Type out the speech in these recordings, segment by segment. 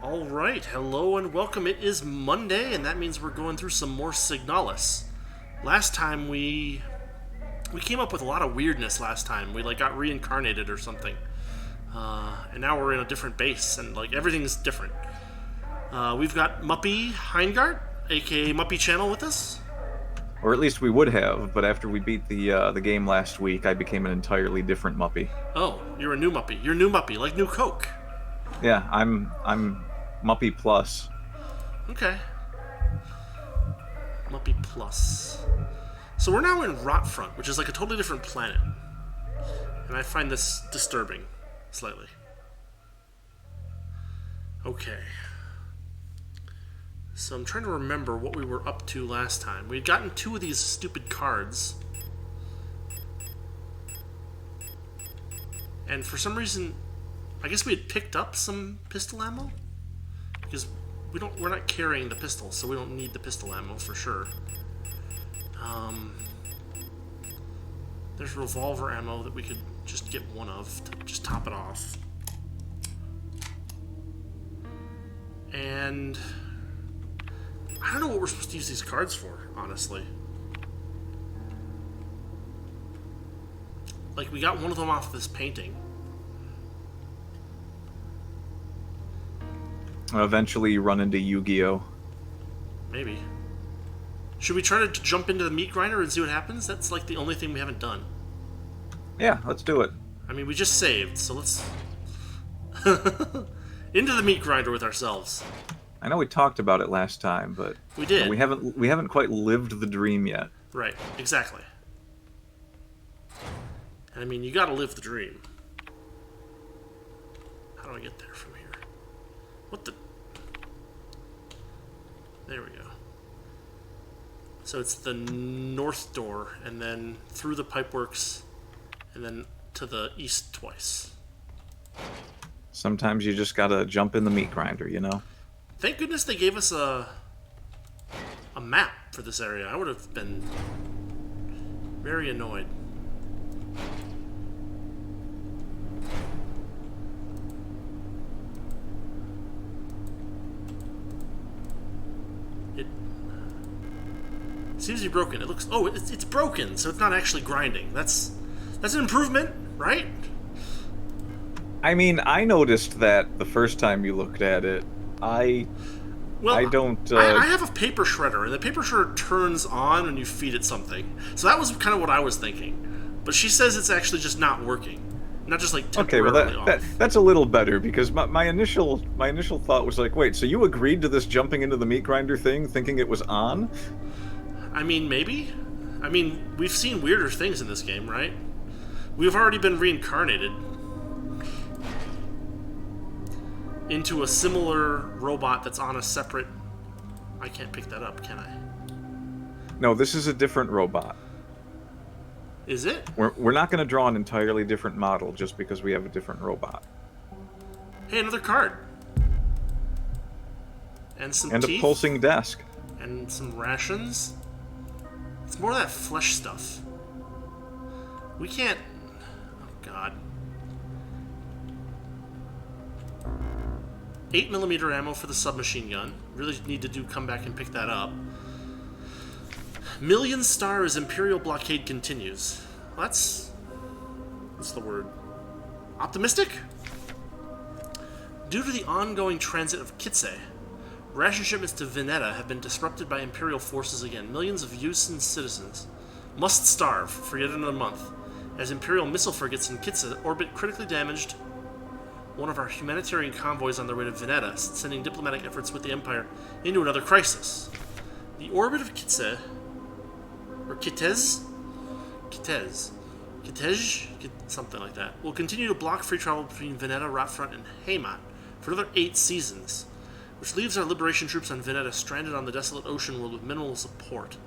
All right, hello and welcome. It is Monday, and that means we're going through some more Signalis. Last time we came up with a lot of weirdness. Last time we got reincarnated or something, and now we're in a different base, and everything's different. We've got Muppy Heingart, aka Muppy Channel, with us. Or at least we would have, but after we beat the game last week, I became an entirely different Muppy. Oh, you're a new Muppy. You're new Muppy, like New Coke. Yeah, I'm Muppy Plus. Okay. Muppy Plus. So we're now in Rotfront, which is like a totally different planet. And I find this disturbing, slightly. Okay. So I'm trying to remember what we were up to last time. We had gotten 2 of these stupid cards. And for some reason, I guess we had picked up some pistol ammo? Because we're not carrying the pistol, so we don't need the pistol ammo for sure. There's revolver ammo that we could just get one of to just top it off. And I don't know what we're supposed to use these cards for, honestly. We got one of them off this painting. Eventually, you run into Yu-Gi-Oh. Maybe. Should we try to jump into the meat grinder and see what happens? That's the only thing we haven't done. Yeah, let's do it. I mean, we just saved, so let's into the meat grinder with ourselves. I know we talked about it last time, but we did. We haven't quite lived the dream yet. Right, exactly. And I mean, you gotta live the dream. How do I get there from here? What the? There we go. So it's the north door, and then through the pipeworks, and then to the east twice. Sometimes you just gotta jump in the meat grinder, you know? Thank goodness they gave us a map for this area. I would have been very annoyed. It seems to be broken. It looks... Oh, it's broken, so it's not actually grinding. That's an improvement, right? I mean, I noticed that the first time you looked at it. I don't... I have a paper shredder, and the paper shredder turns on when you feed it something. So that was kind of what I was thinking. But she says it's actually just not working. Not just temporarily okay, well that's a little better, because my initial thought was wait, so you agreed to this jumping into the meat grinder thing thinking it was on? I mean, maybe. I mean, we've seen weirder things in this game, right? We've already been reincarnated into a similar robot that's on a separate... I can't pick that up, can I? No, this is a different robot. Is it? We're not going to draw an entirely different model just because we have a different robot. Hey, another card. And some teeth. A pulsing desk. And some rations. It's more of that flesh stuff. We can't... Oh, God. 8mm ammo for the submachine gun. Really need to come back and pick that up. Million stars Imperial blockade continues. What's the word? Optimistic? Due to the ongoing transit of Kitse, ration shipments to Veneta have been disrupted by Imperial forces again. Millions of Yusan citizens must starve for yet another month, as Imperial missile frigates in Kitse orbit critically damaged one of our humanitarian convoys on their way to Veneta, sending diplomatic efforts with the Empire into another crisis. The orbit of Kitse, or Kitej, something like that, will continue to block free travel between Veneta, Rotfront, and Haymat for another 8 seasons, which leaves our liberation troops on Veneta stranded on the desolate ocean world with minimal support.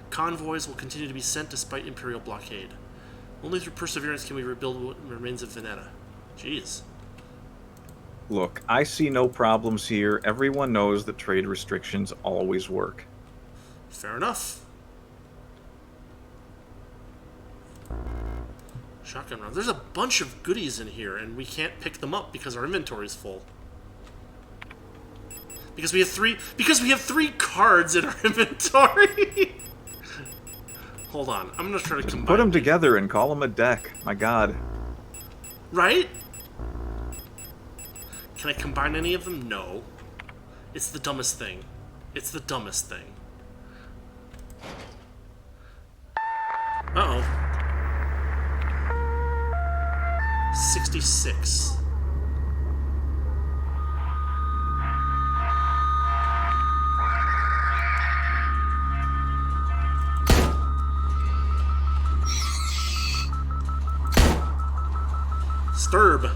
Convoys will continue to be sent despite Imperial blockade. Only through perseverance can we rebuild what remains of Veneta. Jeez. Look, I see no problems here. Everyone knows that trade restrictions always work. Fair enough. Shotgun rounds. There's a bunch of goodies in here, and we can't pick them up because our inventory's full. Because we have three cards in our inventory. Hold on, I'm gonna try to combine. Put them together and call them a deck. My God. Right? Can I combine any of them? No. It's the dumbest thing. It's the dumbest thing. Uh-oh. 66. Sturb.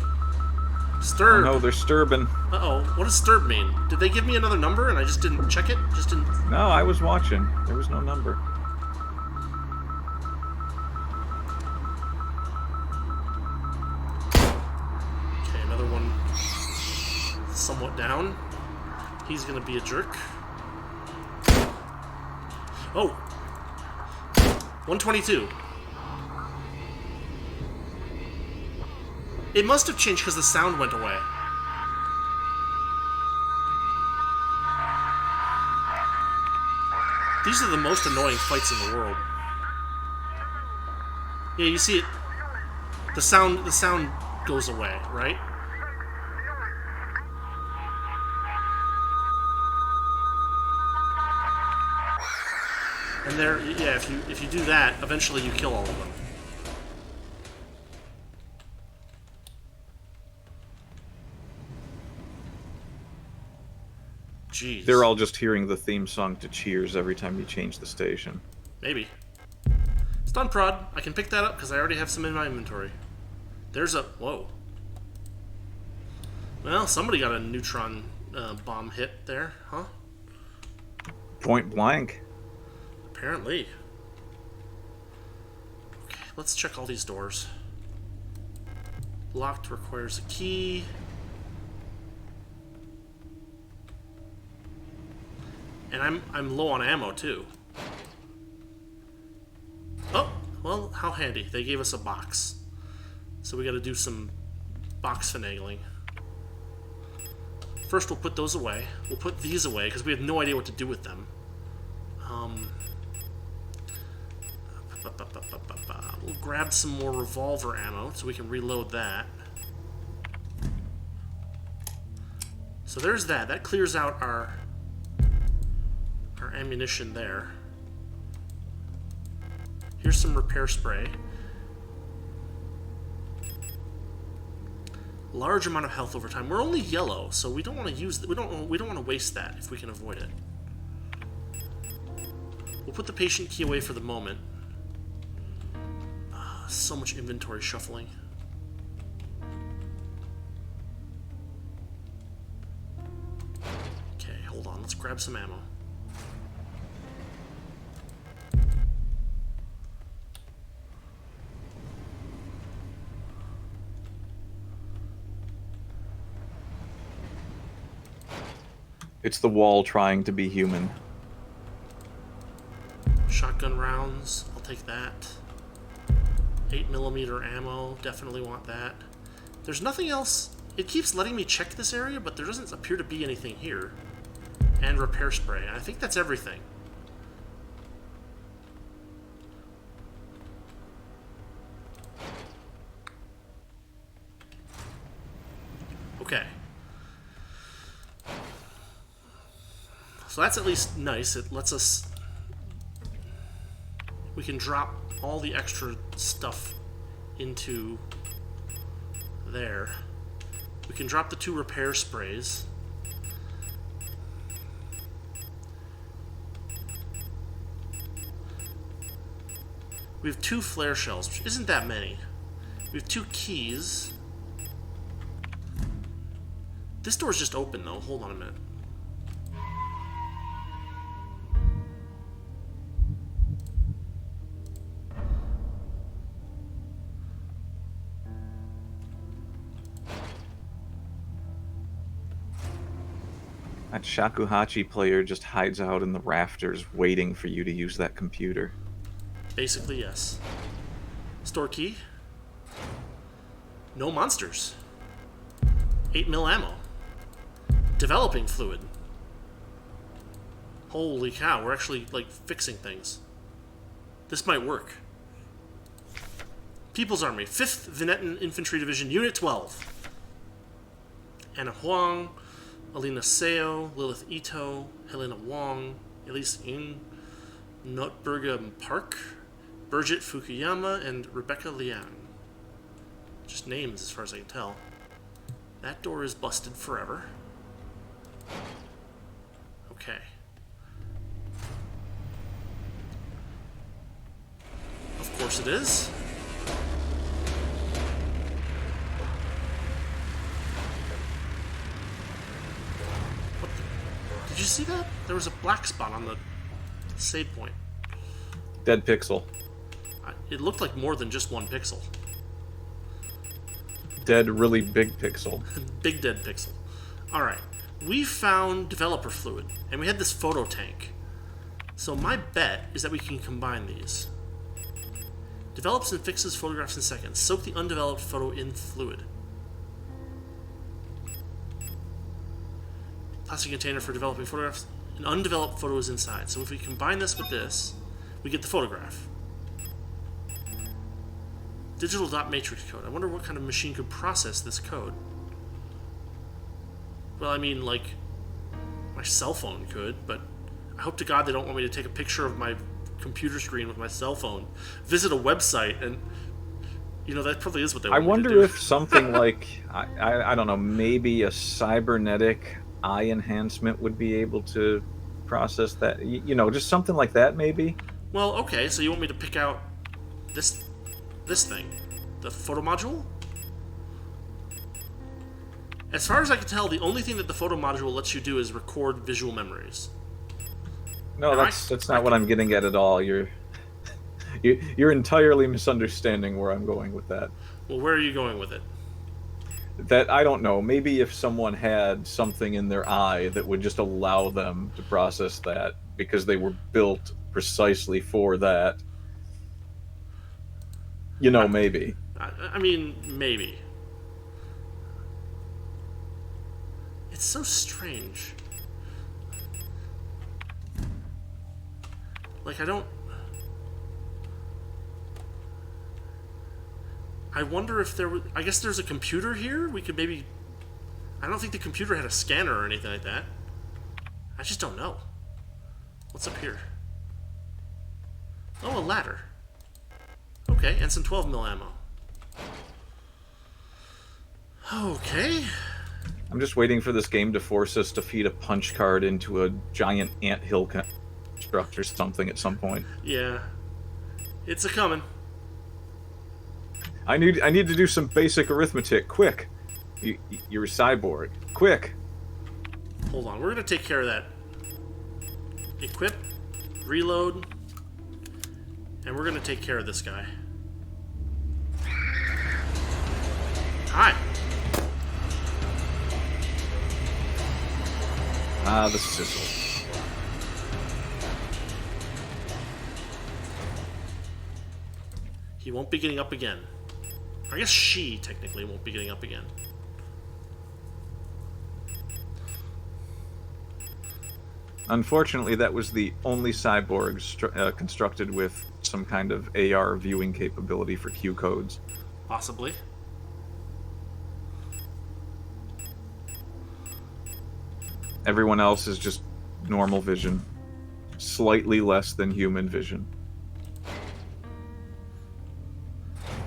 Sturb. Oh, no, they're sturbing. Uh-oh. What does sturb mean? Did they give me another number and I just didn't check it? Just didn't... No, I was watching. There was no number. Okay, another one somewhat down. He's gonna be a jerk. Oh! 122. It must have changed because the sound went away. These are the most annoying fights in the world. Yeah, you see it. The sound goes away, right? And there, yeah, if you do that, eventually you kill all of them. Jeez. They're all just hearing the theme song to Cheers every time you change the station. Maybe. Stun prod. I can pick that up because I already have some in my inventory. There's a... Whoa. Well, somebody got a neutron bomb hit there, huh? Point blank. Apparently. Okay, let's check all these doors. Locked requires a key. And I'm low on ammo too. Oh, well, how handy. They gave us a box. So we gotta do some box finagling. First we'll put those away. We'll put these away because we have no idea what to do with them. We'll grab some more revolver ammo so we can reload that. So there's that. That clears out our ammunition there. Here's some repair spray. Large amount of health over time. We're only yellow, so we don't want to use we don't want to waste that if we can avoid it. We'll put the patient key away for the moment. So much inventory shuffling. Okay, hold on. Let's grab some ammo. It's the wall trying to be human. Shotgun rounds. I'll take that. 8mm ammo. Definitely want that. There's nothing else. It keeps letting me check this area, but there doesn't appear to be anything here. And repair spray. I think that's everything. Okay. So that's at least nice. It lets us... We can drop all the extra stuff into there. We can drop the 2 repair sprays. We have 2 flare shells, which isn't that many. We have 2 keys. This door's just open, though. Hold on a minute. That shakuhachi player just hides out in the rafters waiting for you to use that computer. Basically, yes. Store key. No monsters. 8mm ammo. Developing fluid. Holy cow, we're actually, like, fixing things. This might work. People's Army, 5th Venetan Infantry Division, Unit 12. Anna Huang, Alina Seo, Lilith Ito, Helena Wong, Elise Ng, Notburga Park, Birgit Fukuyama, and Rebecca Liang. Just names as far as I can tell. That door is busted forever. Okay. Of course it is. What the? Did you see that? There was a black spot on the save point. Dead pixel. It looked like more than just one pixel. Dead, really big pixel. Big dead pixel. Alright. We found developer fluid, and we had this photo tank. So my bet is that we can combine these. Develops and fixes photographs in seconds. Soak the undeveloped photo in fluid. Plastic container for developing photographs. An undeveloped photo is inside. So if we combine this with this, we get the photograph. Digital dot matrix code. I wonder what kind of machine could process this code. Well, I mean, like, my cell phone could, but I hope to God they don't want me to take a picture of my computer screen with my cell phone, visit a website, and, you know, that probably is what they want I me to do. wonder if something like, I don't know, maybe a cybernetic eye enhancement would be able to process that. You know, just something like that, maybe? Well, okay, so you want me to pick out this thing? The photo module? As far as I can tell, the only thing that the photo module lets you do is record visual memories. No, that's not what I'm getting at all. You're entirely misunderstanding where I'm going with that. Well, where are you going with it? That, I don't know, maybe if someone had something in their eye that would just allow them to process that because they were built precisely for that. You know, maybe. I mean, maybe. It's so strange. Like, I wonder if there was... I guess there's a computer here? We could maybe... I don't think the computer had a scanner or anything like that. I just don't know. What's up here? Oh, a ladder. Okay, and some 12 mil ammo. Okay. I'm just waiting for this game to force us to feed a punch card into a giant anthill construct or something at some point. Yeah. It's a-coming. I need to do some basic arithmetic. Quick. You're a cyborg. Quick. Hold on, we're gonna take care of that. Equip, reload, and we're gonna take care of this guy. Hi. Ah, the sizzle. He won't be getting up again. I guess she technically won't be getting up again. Unfortunately, that was the only cyborg constructed with some kind of AR viewing capability for Q codes. Possibly. Everyone else is just normal vision. Slightly less than human vision.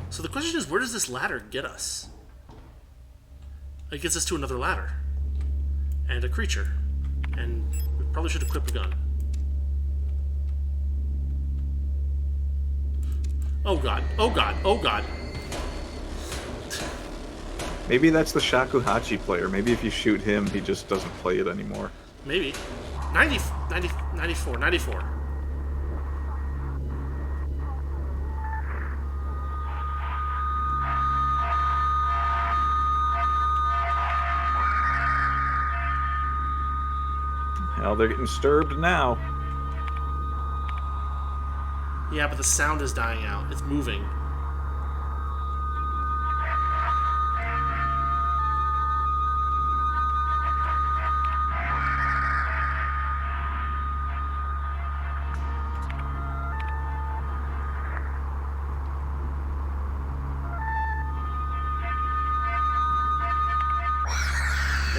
So the question is, where does this ladder get us? It gets us to another ladder. And a creature. And we probably should equip a gun. Oh god, oh god, oh god. Maybe that's the Shakuhachi player. Maybe if you shoot him, he just doesn't play it anymore. Maybe. 94. Hell, they're getting disturbed now. Yeah, but the sound is dying out. It's moving.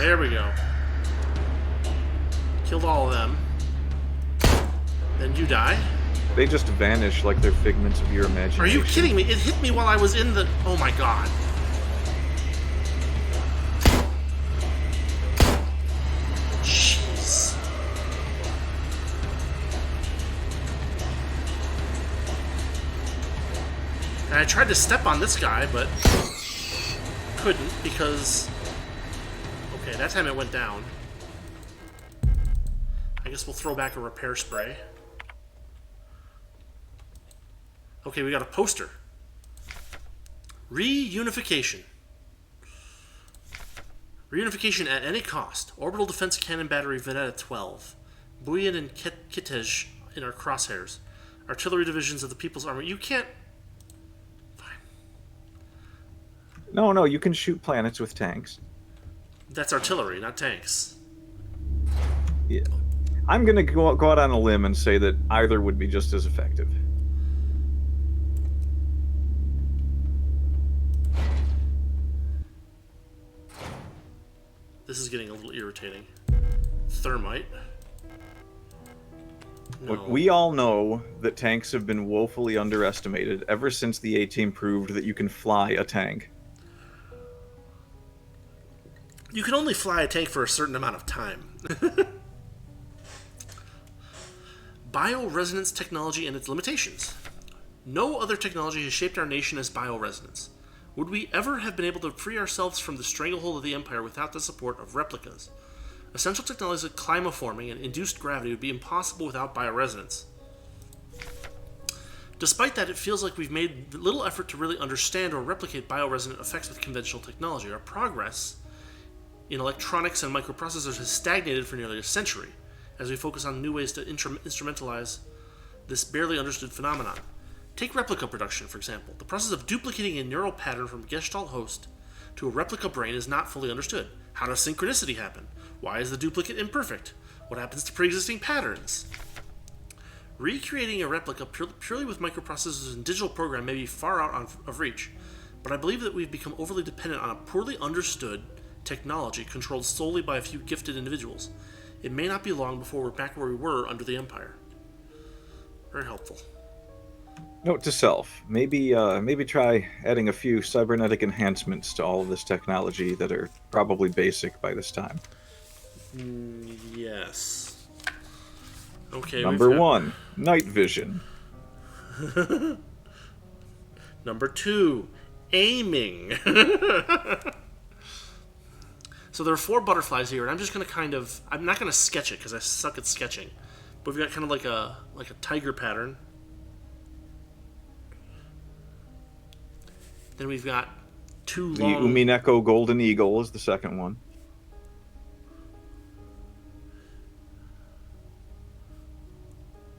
There we go. Killed all of them. Then you die. They just vanish like they're figments of your imagination. Are you kidding me? It hit me while I was in the... Oh my god. Jeez. And I tried to step on this guy, but couldn't because... Okay, that time it went down. I guess we'll throw back a repair spray. Okay, we got a poster. Reunification. Reunification at any cost. Orbital Defense Cannon Battery Veneta 12. Buyan and Kitej in our crosshairs. Artillery divisions of the People's Army. You can't... Fine. No, you can shoot planets with tanks. That's artillery, not tanks. Yeah. I'm going to go out on a limb and say that either would be just as effective. This is getting a little irritating. Thermite. No. Look, we all know that tanks have been woefully underestimated ever since the A-Team proved that you can fly a tank. You can only fly a tank for a certain amount of time. Bioresonance technology and its limitations. No other technology has shaped our nation as bioresonance. Would we ever have been able to free ourselves from the stranglehold of the Empire without the support of replicas? Essential technologies like climoforming and induced gravity would be impossible without bioresonance. Despite that, it feels like we've made little effort to really understand or replicate bioresonant effects with conventional technology. Our progress in electronics and microprocessors has stagnated for nearly a century, as we focus on new ways to instrumentalize this barely understood phenomenon. Take replica production, for example. The process of duplicating a neural pattern from a Gestalt host to a replica brain is not fully understood. How does synchronicity happen? Why is the duplicate imperfect? What happens to pre-existing patterns? Recreating a replica purely with microprocessors and digital program may be far out of reach, but I believe that we've become overly dependent on a poorly understood technology controlled solely by a few gifted individuals. It may not be long before we're back where we were under the Empire. Very helpful. Note to self, maybe try adding a few cybernetic enhancements to all of this technology that are probably basic by this time. Yes. Okay. Number 1, night vision. Number 2, aiming. So there are 4 butterflies here, and I'm just going to I'm not going to sketch it because I suck at sketching. But we've got kind of like a tiger pattern. Then we've got 2 long... The Umineko Golden Eagle is the second one.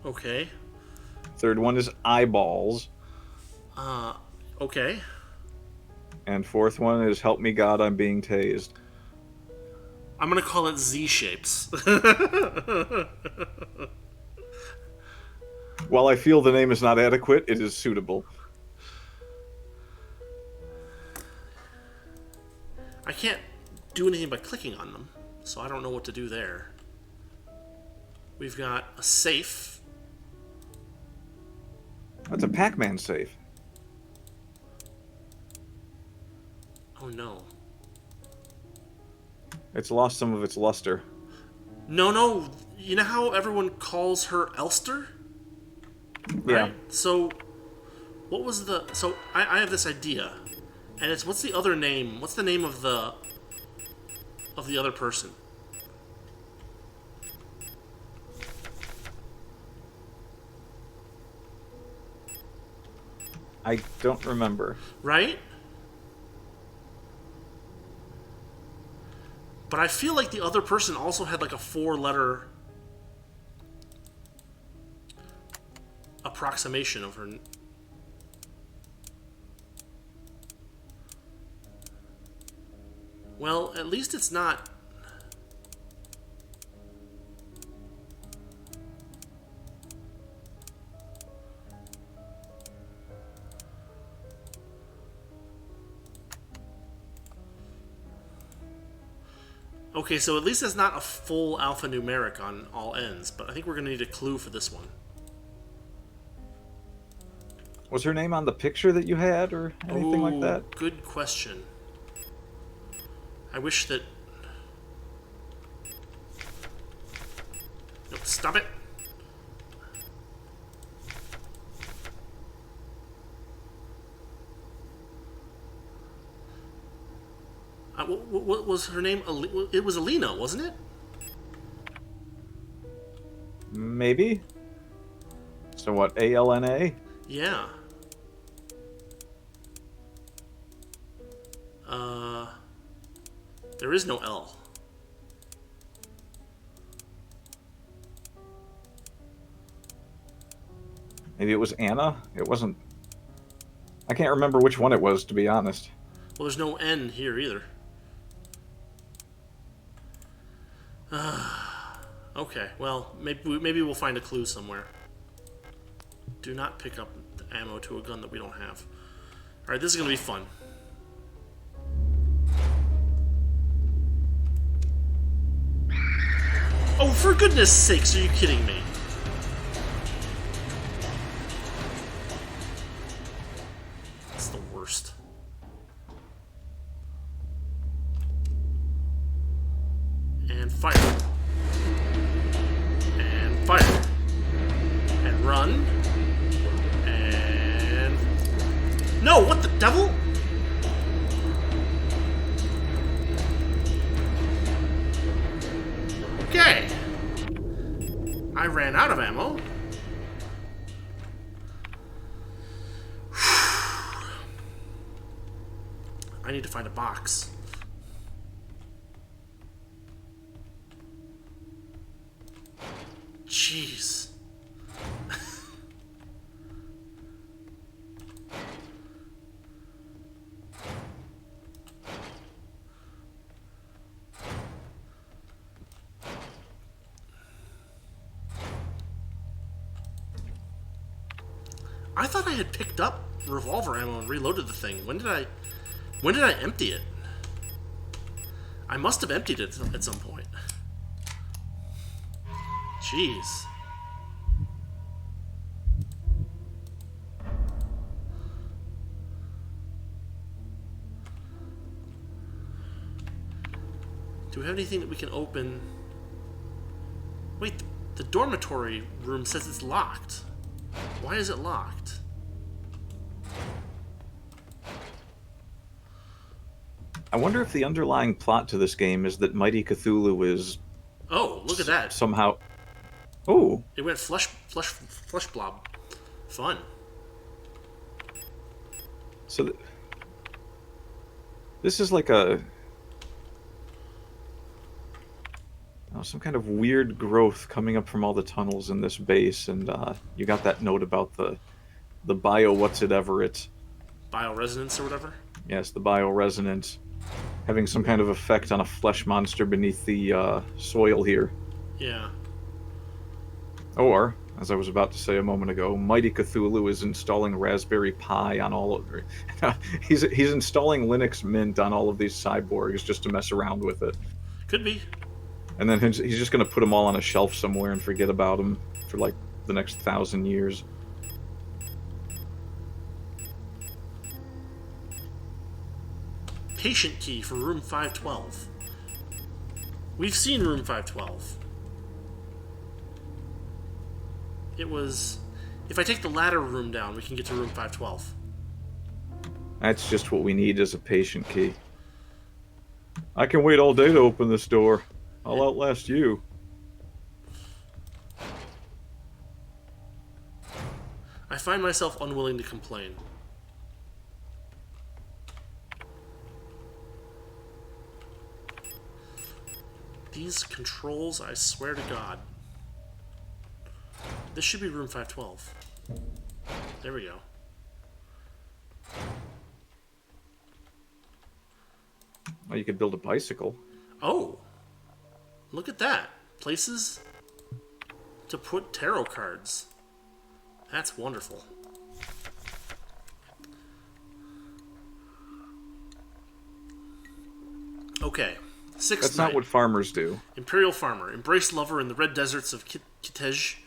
Okay. Third one is eyeballs. Okay. And fourth one is help me God, I'm being tased. I'm going to call it Z-shapes. While I feel the name is not adequate, it is suitable. I can't do anything by clicking on them, so I don't know what to do there. We've got a safe. That's a Pac-Man safe. Oh no. It's lost some of its luster. No. You know how everyone calls her Elster? Right? Yeah. So, what was the... So, I have this idea. And it's, what's the other name? What's the name of the other person? I don't remember. Right? But I feel like the other person also had like a 4-letter approximation of her. Well, at least it's not. Okay, so at least that's not a full alphanumeric on all ends, but I think we're going to need a clue for this one. Was her name on the picture that you had or anything like Oh, that? good question. I wish that... Nope, stop it! What was her name? It was Alina, wasn't it? Maybe. So what? ALNA? Yeah. There is no L. Maybe it was Anna. It wasn't. I can't remember which one it was, to be honest. Well, there's no N here either. Okay, well, maybe we'll find a clue somewhere. Do not pick up the ammo to a gun that we don't have. Alright, this is going to be fun. Oh, for goodness sakes, are you kidding me? That's the worst. And fire. And fire. And run. And... No, what the devil? Okay. I ran out of ammo. I need to find a box. Jeez. I thought I had picked up revolver ammo and reloaded the thing. When did I empty it? I must have emptied it at some point. Jeez. Do we have anything that we can open? Wait, the dormitory room says it's locked. Why is it locked? I wonder if the underlying plot to this game is that Mighty Cthulhu is... Oh, look at that. Somehow... Oh. It went flush blob. Fun. So... This is like a... some kind of weird growth coming up from all the tunnels in this base, and you got that note about the bio what's-it-ever-it. Bioresonance or whatever? Yes, the bioresonance. Having some kind of effect on a flesh monster beneath the soil here. Yeah. Or, as I was about to say a moment ago, Mighty Cthulhu is installing Raspberry Pi on all of... he's installing Linux Mint on all of these cyborgs just to mess around with it. Could be. And then he's just going to put them all on a shelf somewhere and forget about them for, like, the next 1,000 years. Patient key for room 512. We've seen room 512. It was... If I take the ladder room down, we can get to room 512. That's just what we need as a patient key. I can wait all day to open this door. I'll outlast you. I find myself unwilling to complain. These controls, I swear to God. This should be room 512. There we go. Oh, you could build a bicycle. Oh! Look at that. Places to put tarot cards. That's wonderful. Okay, Sixth That's not night. what farmers do. Imperial farmer. Embraced lover in the red deserts of Kitej.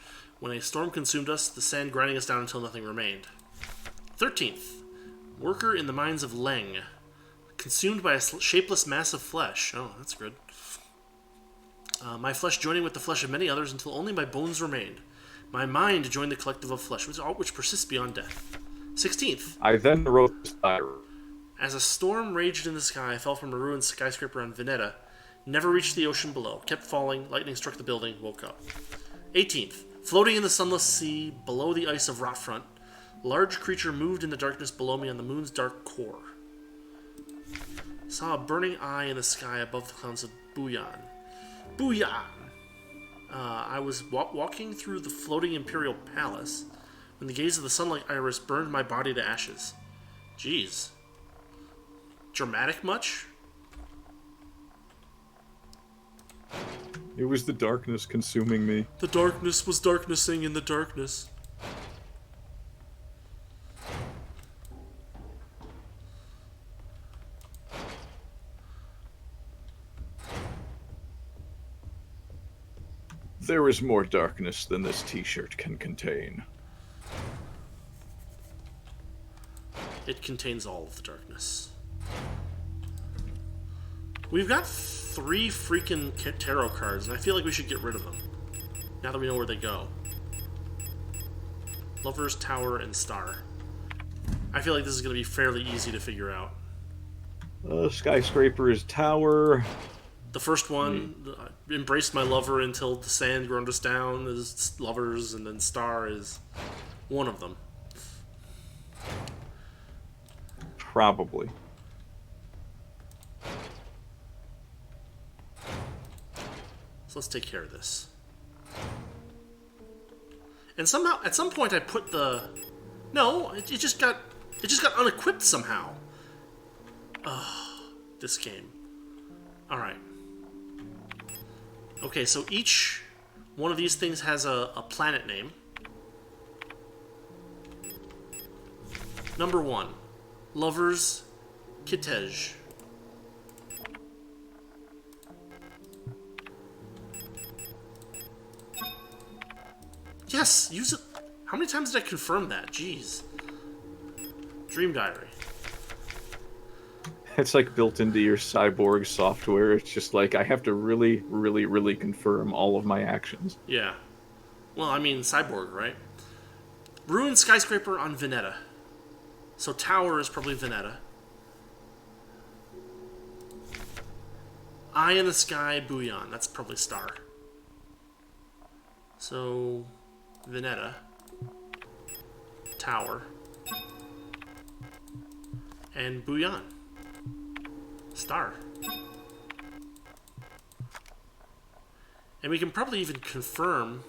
When a storm consumed us, the sand grinding us down until nothing remained. 13th. Worker in the mines of Leng. Consumed by a shapeless mass of flesh. Oh, that's good. My flesh joining with the flesh of many others until only my bones remained. My mind joined the collective of flesh, which persists beyond death. 16th. I then wrote this diary. As a storm raged in the sky, I fell from a ruined skyscraper on Veneta. Never reached the ocean below. Kept falling. Lightning struck the building. Woke up. 18th. Floating in the sunless sea, below the ice of Rotfront, large creature moved in the darkness below me on the moon's dark core. Saw a burning eye in the sky above the clouds of Buyan. Buyan! I was walking through the floating Imperial Palace when the gaze of the sunlight iris burned my body to ashes. Jeez. Dramatic much? It was the darkness consuming me. The darkness was darknessing in the darkness. There is more darkness than this t-shirt can contain. It contains all of the darkness. We've got 3 freaking tarot cards, and I feel like we should get rid of them. Now that we know where they go. Lovers, Tower, and Star. I feel like this is going to be fairly easy to figure out. Skyscraper is tower. The first one, embraced my lover until the sand ground us down, is lovers, and then Star is one of them. Probably. So let's take care of this. And somehow, at some point, I put the... No, it just got unequipped somehow. Ugh, this game. All right. Okay, so each one of these things has a planet name. Number 1, Lovers, Kitej. Yes, use it. How many times did I confirm that? Jeez. Dream Diary. It's like built into your cyborg software. It's just like I have to really, really, really confirm all of my actions. Yeah. Well, I mean, cyborg, right? Ruined skyscraper on Veneta. So tower is probably Veneta. Eye in the sky, Buyan. That's probably Star. So, Veneta. Tower. And Buyan. Star. And we can probably even confirm,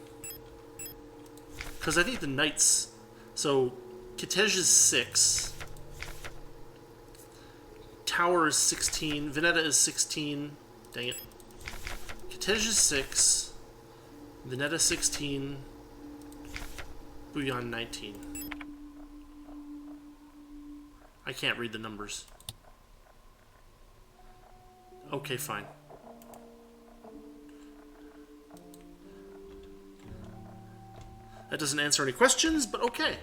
because I think the knights... So, Kitej is 6. Tower is 16. Veneta is 16. Dang it. Kitej is 6. Veneta 16. Buyan 19. I can't read the numbers. Okay, fine. That doesn't answer any questions, but okay.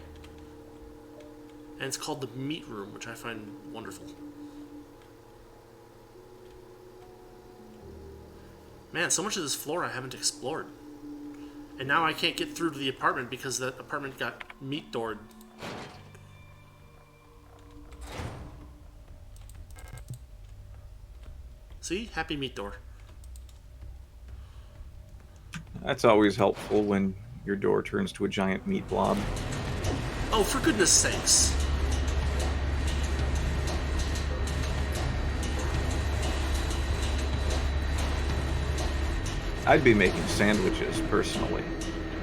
And it's called the meat room, which I find wonderful. Man, so much of this floor I haven't explored. And now I can't get through to the apartment because that apartment got meat doored. See? Happy meat door. That's always helpful when your door turns to a giant meat blob. Oh, for goodness sakes. I'd be making sandwiches, personally.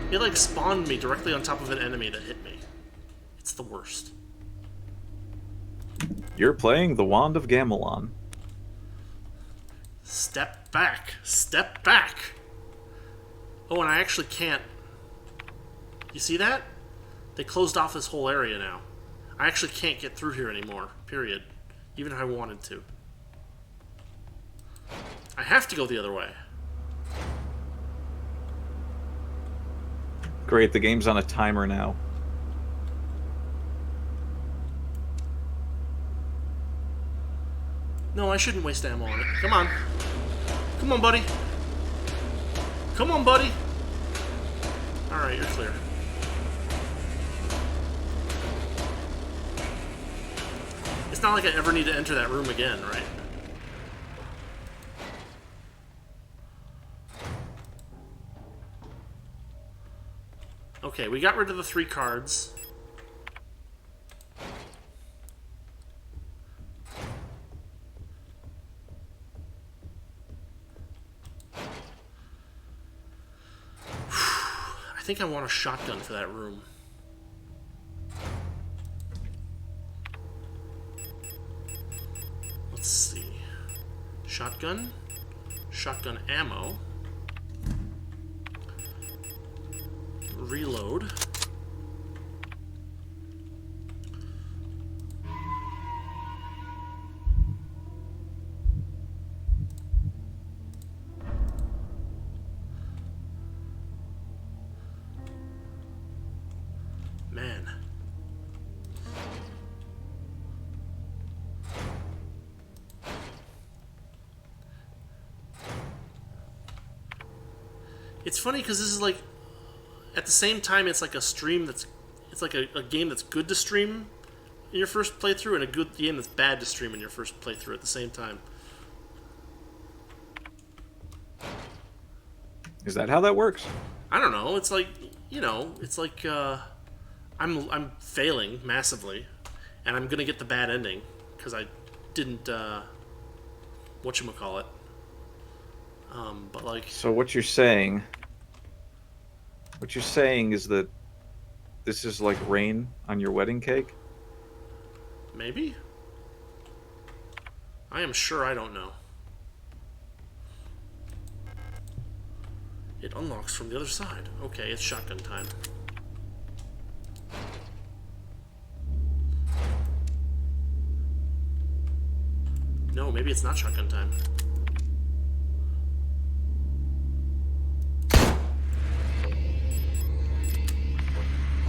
It like spawned me directly on top of an enemy that hit me. It's the worst. You're playing the Wand of Gamelon. Step back. Step back. Oh, and I actually can't. You see that? They closed off this whole area now. I actually can't get through here anymore. Period. Even if I wanted to. I have to go the other way. Great, the game's on a timer now. No, I shouldn't waste ammo on it. Come on. Come on, buddy. Come on, buddy. Alright, you're clear. It's not like I ever need to enter that room again, right? Okay, we got rid of the 3 cards. I think I want a shotgun for that room. Let's see. Shotgun. Shotgun ammo. Reload. Man. It's funny because this is like, at the same time, it's like a stream that's, it's like a game that's good to stream in your first playthrough, and a good game that's bad to stream in your first playthrough at the same time. Is that how that works? I don't know. It's like, you know, it's like I'm failing massively, and I'm gonna get the bad ending because I didn't whatchamacallit. But like, So what you're saying is that this is like rain on your wedding cake? maybe? I am sure I don't know. It unlocks from the other side. Okay, it's shotgun time. No, maybe it's not shotgun time.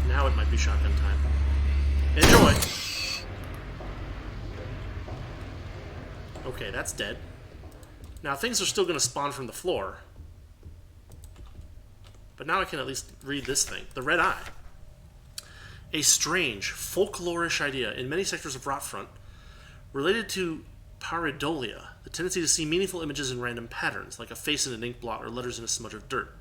Now it might be shotgun time. Enjoy! Okay, that's dead. Now things are still going to spawn from the floor. But now I can at least read this thing. The Red Eye. A strange, folklorish idea in many sectors of Rotfront related to pareidolia, the tendency to see meaningful images in random patterns, like a face in an ink blot or letters in a smudge of dirt.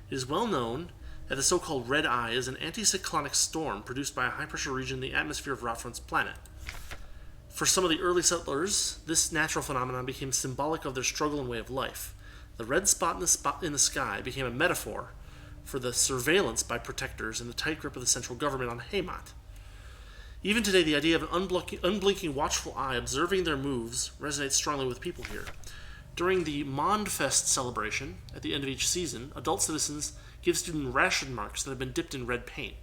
It is well known that the so-called Red Eye is an anticyclonic storm produced by a high-pressure region in the atmosphere of Rotfront's planet. For some of the early settlers, this natural phenomenon became symbolic of their struggle and way of life. The red spot in the sky became a metaphor for the surveillance by protectors and the tight grip of the central government on Haymat. Even today, the idea of an unblinking watchful eye observing their moves resonates strongly with people here. During the Mondfest celebration, at the end of each season, adult citizens give students ration marks that have been dipped in red paint.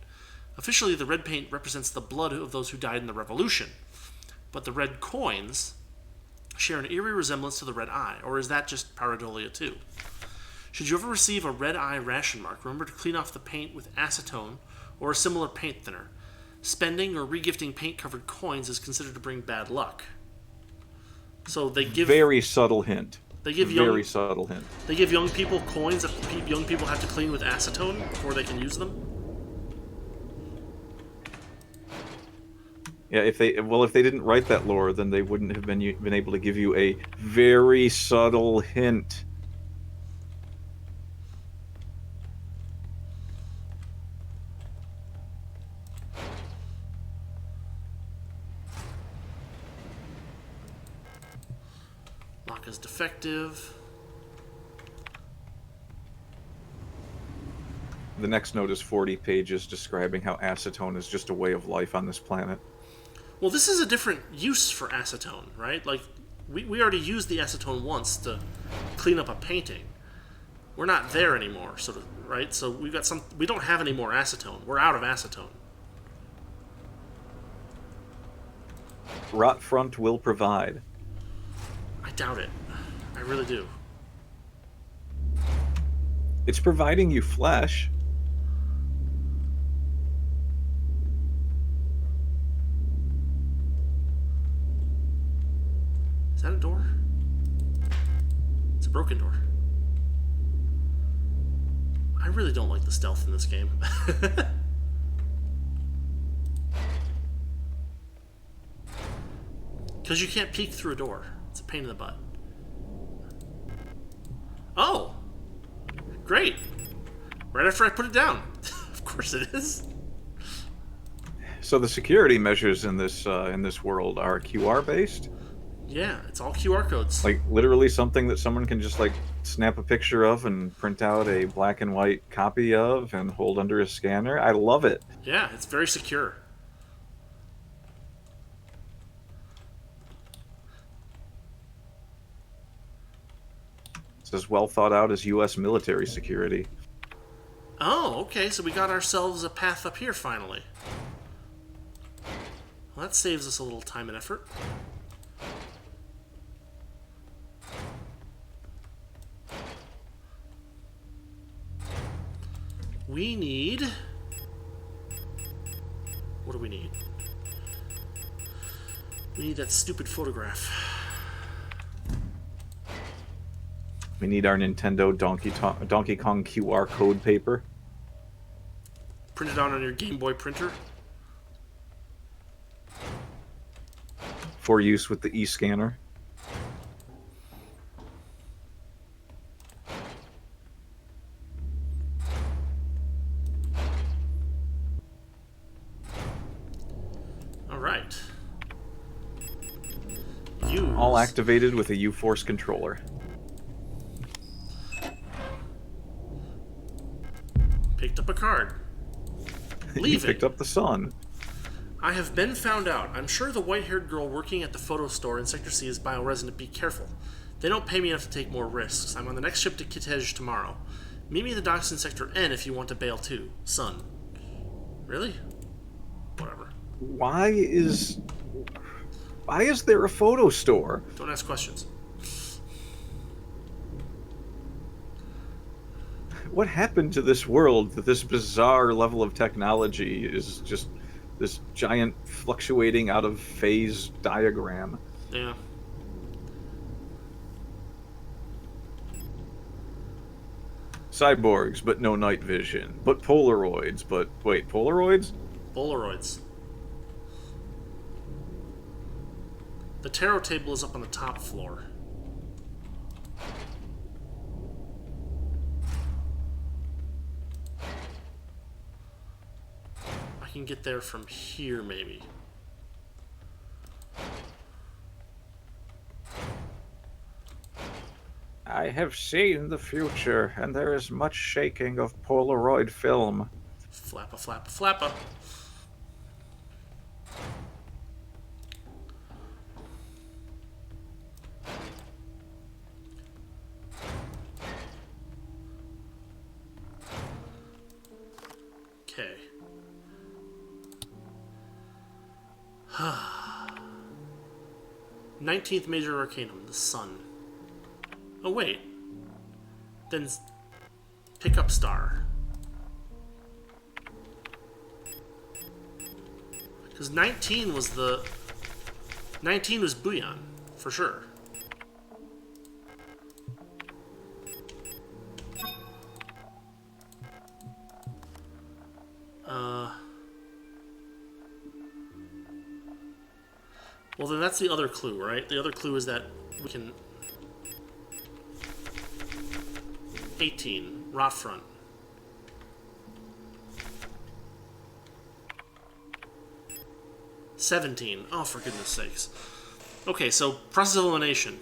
Officially, the red paint represents the blood of those who died in the revolution, but the red coins share an eerie resemblance to the red eye, or is that just pareidolia too? Should you ever receive a red eye ration mark, remember to clean off the paint with acetone or a similar paint thinner. Spending or regifting paint-covered coins is considered to bring bad luck. So they give very subtle hint. They give very subtle hint. They give young people coins that young people have to clean with acetone before they can use them. Yeah, if they didn't write that lore, then they wouldn't have been able to give you a very subtle hint. Lock is defective. The next note is 40 pages describing how acetone is just a way of life on this planet. Well, this is a different use for acetone, right? Like, we already used the acetone once to clean up a painting. We're not there anymore, sort of, right? So we don't have any more acetone. We're out of acetone. Rotfront will provide. I doubt it. I really do. It's providing you flesh. Is that a door? It's a broken door. I really don't like the stealth in this game. Because you can't peek through a door. It's a pain in the butt. Oh! Great! Right after I put it down. Of course it is. So the security measures in this world are QR based. Yeah, it's all QR codes. Like literally something that someone can just like snap a picture of and print out a black and white copy of and hold under a scanner. I love it. Yeah, it's very secure. It's as well thought out as U.S. military security. Oh, okay, so we got ourselves a path up here finally. Well, that saves us a little time and effort. We need... What do we need? We need that stupid photograph. We need our Nintendo Donkey Kong QR code paper. Print it out on your Game Boy printer. For use with the e-scanner. Alright. All activated with a U-Force controller. Picked up a card. Leaving. You picked up the sun. I have been found out. I'm sure the white-haired girl working at the photo store in Sector C is bioresident. Be careful. They don't pay me enough to take more risks. I'm on the next ship to Kitej tomorrow. Meet me at the docks in Sector N if you want to bail too. Son. Really? Whatever. Why is there a photo store? Don't ask questions. What happened to this world that this bizarre level of technology is just this giant fluctuating out of phase diagram? Yeah. Cyborgs, but no night vision. But Polaroids, but wait, Polaroids? Polaroids. The tarot table is up on the top floor. I can get there from here, maybe. I have seen the future, and there is much shaking of Polaroid film. Flappa, flappa, flappa. Okay. 19th Major Arcanum, the Sun. Oh, wait. Then pick up Star. Because 19 was the... 19 was Bouillon, for sure. Well, then that's the other clue, right? The other clue is that we can... 18, rot front. $17. Oh, for goodness sakes. Okay, so process of elimination.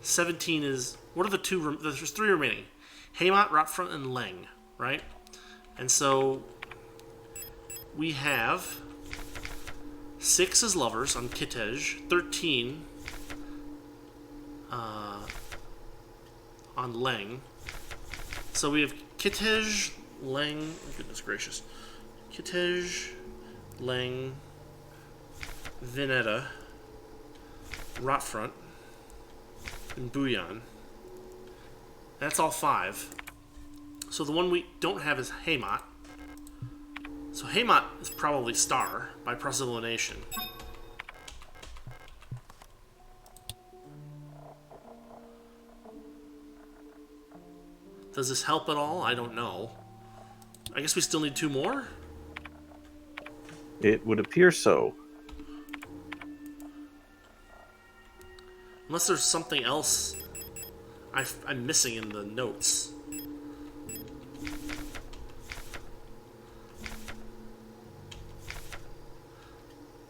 17 is... What are the two... There's 3 remaining. Haymont, Rotfront, and Leng, right? And so... We have... 6 as lovers on Kitej. 13... on Leng. So we have Kitej, Leng... Oh, goodness gracious. Kitej... Leng, Vineta, Rotfront, and Bouillon. That's all 5. So the one we don't have is Haymat. So Haymat is probably star by process of elimination. Does this help at all? I don't know. I guess we still need 2 more? It would appear so. Unless there's something else I'm missing in the notes.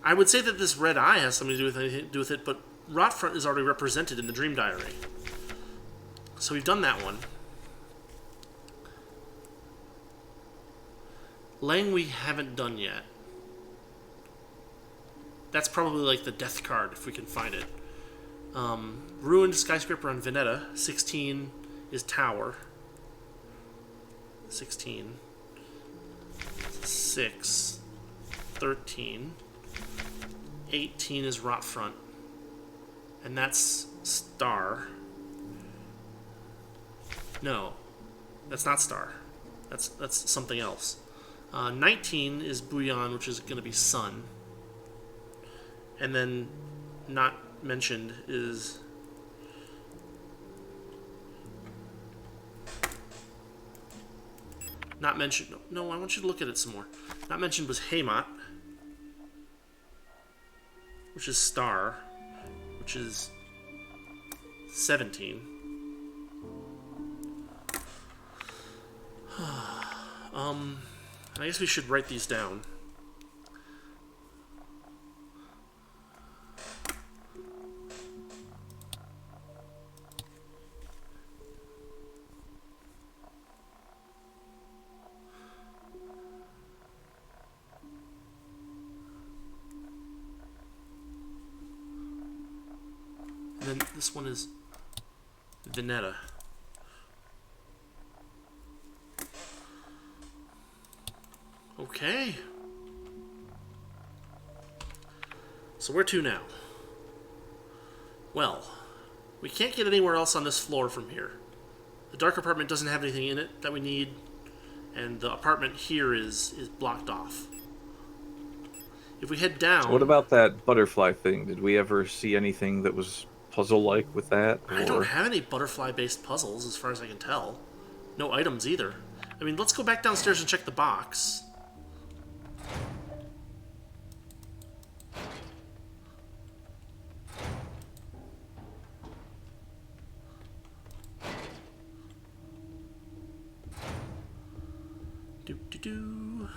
I would say that this red eye has something to do with it, but Rotfront is already represented in the Dream Diary. So we've done that one. Lang we haven't done yet. That's probably like the death card if we can find it. Ruined skyscraper on Veneta. 16 is tower. 16. 6. 13. 18 is Rotfront. And that's star. No. That's not star. That's something else. 19 is Bouillon, which is going to be sun. And then not mentioned is not mentioned. No, I want you to look at it some more. Not mentioned was Haymat, which is star, which is 17. I guess we should write these down. And then this one is Veneta. Okay. So where to now? Well, we can't get anywhere else on this floor from here. The dark apartment doesn't have anything in it that we need, and the apartment here is blocked off. If we head down... So what about that butterfly thing? Did we ever see anything that was puzzle-like with that? I don't have any butterfly-based puzzles, as far as I can tell. No items, either. I mean, let's go back downstairs and check the box. Do-do-do.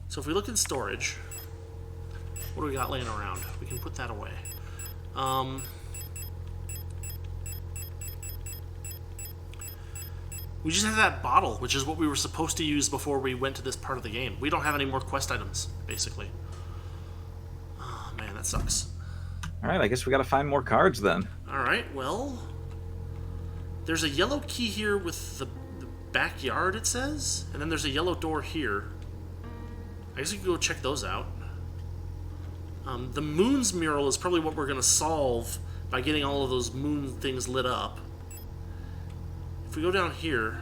So if we look in storage, what do we got laying around? We can put that away. We just have that bottle, which is what we were supposed to use before we went to this part of the game. We don't have any more quest items, basically. Oh, man, that sucks. Alright, I guess we gotta find more cards then. Alright, well... There's a yellow key here with the backyard, it says. And then there's a yellow door here. I guess we can go check those out. The moon's mural is probably what we're going to solve by getting all of those moon things lit up. If we go down here...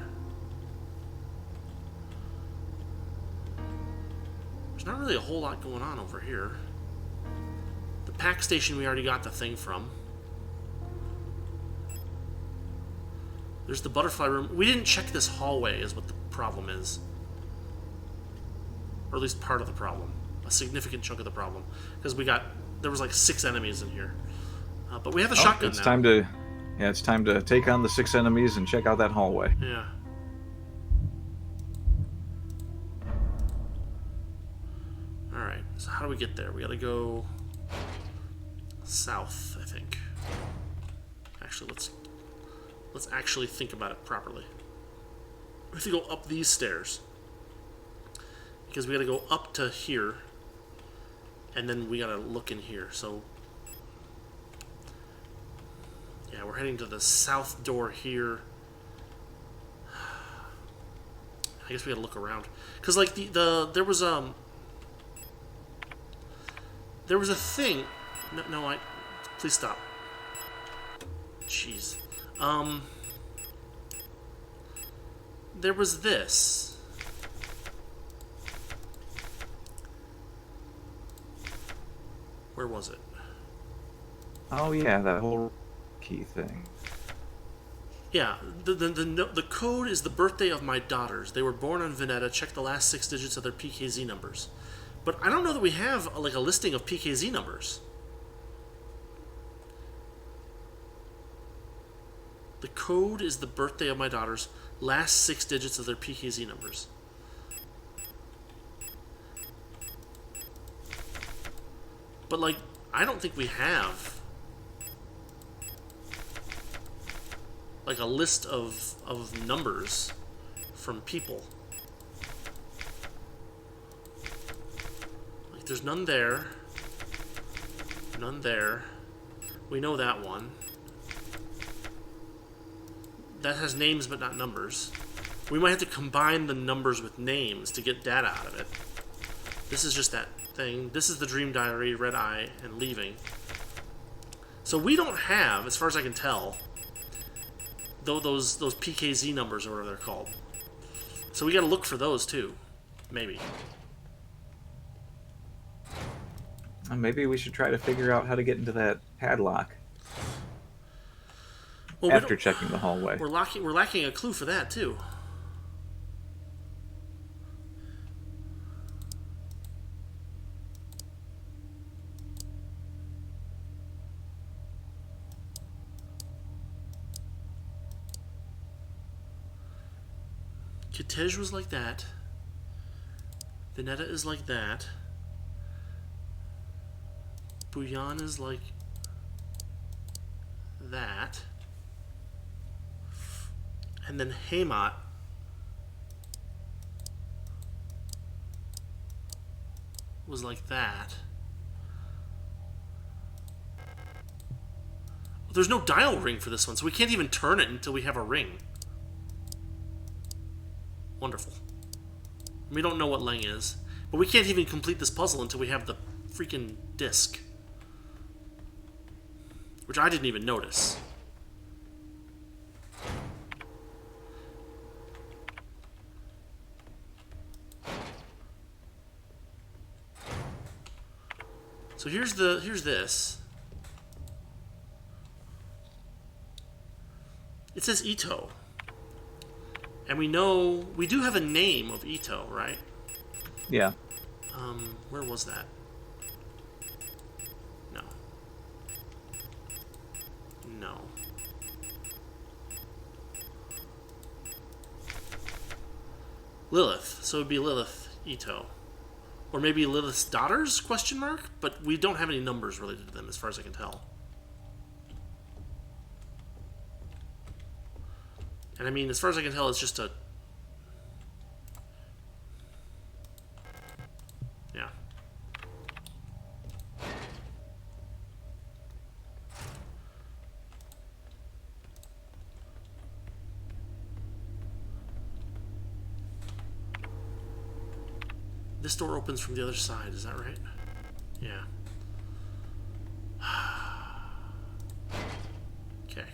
There's not really a whole lot going on over here. The pack station we already got the thing from. There's the butterfly room. We didn't check this hallway is what the problem is. Or at least part of the problem. A significant chunk of the problem. Because there was like 6 enemies in here. But we have a shotgun it's now. It's time to take on the 6 enemies and check out that hallway. Yeah. Alright, so how do we get there? We gotta go south, I think. Actually, let's actually think about it properly. We have to go up these stairs. Because we gotta go up to here. And then we gotta look in here, so... Yeah, we're heading to the south door here. I guess we gotta look around. Because, like, there was, There was a thing. No, please stop. Jeez. There was this. Where was it? Oh yeah, that whole key thing. Yeah, the code is the birthday of my daughters. They were born on Veneta. Check the last 6 digits of their PKZ numbers. But I don't know that we have like a listing of PKZ numbers. The code is the birthday of my daughters. Last 6 digits of their PKZ numbers. But like, I don't think we have like a list of numbers from people. Like, there's none there. None there. We know that one. That has names but not numbers. We might have to combine the numbers with names to get data out of it. This is just that thing. This is the Dream Diary, Red Eye, and Leaving. So we don't have, as far as I can tell, those PKZ numbers or whatever they're called. So we gotta look for those too. Maybe. Maybe we should try to figure out how to get into that padlock. Well, after checking the hallway. We're lacking a clue for that too. Kitej was like that. Veneta is like that. Buyan is like that. And then Haymat was like that. Well, there's no dial ring for this one, so we can't even turn it until we have a ring. Wonderful. We don't know what Leng is, but we can't even complete this puzzle until we have the freaking disc. Which I didn't even notice. So here's this. It says Ito. And we do have a name of Ito, right? Yeah. Where was that? No. No. Lilith. So it would be Lilith Ito. Or maybe Lilith's daughters, question mark? But we don't have any numbers related to them as far as I can tell. And I mean, as far as I can tell, it's just a... Yeah. This door opens from the other side, is that right? Yeah. Okay.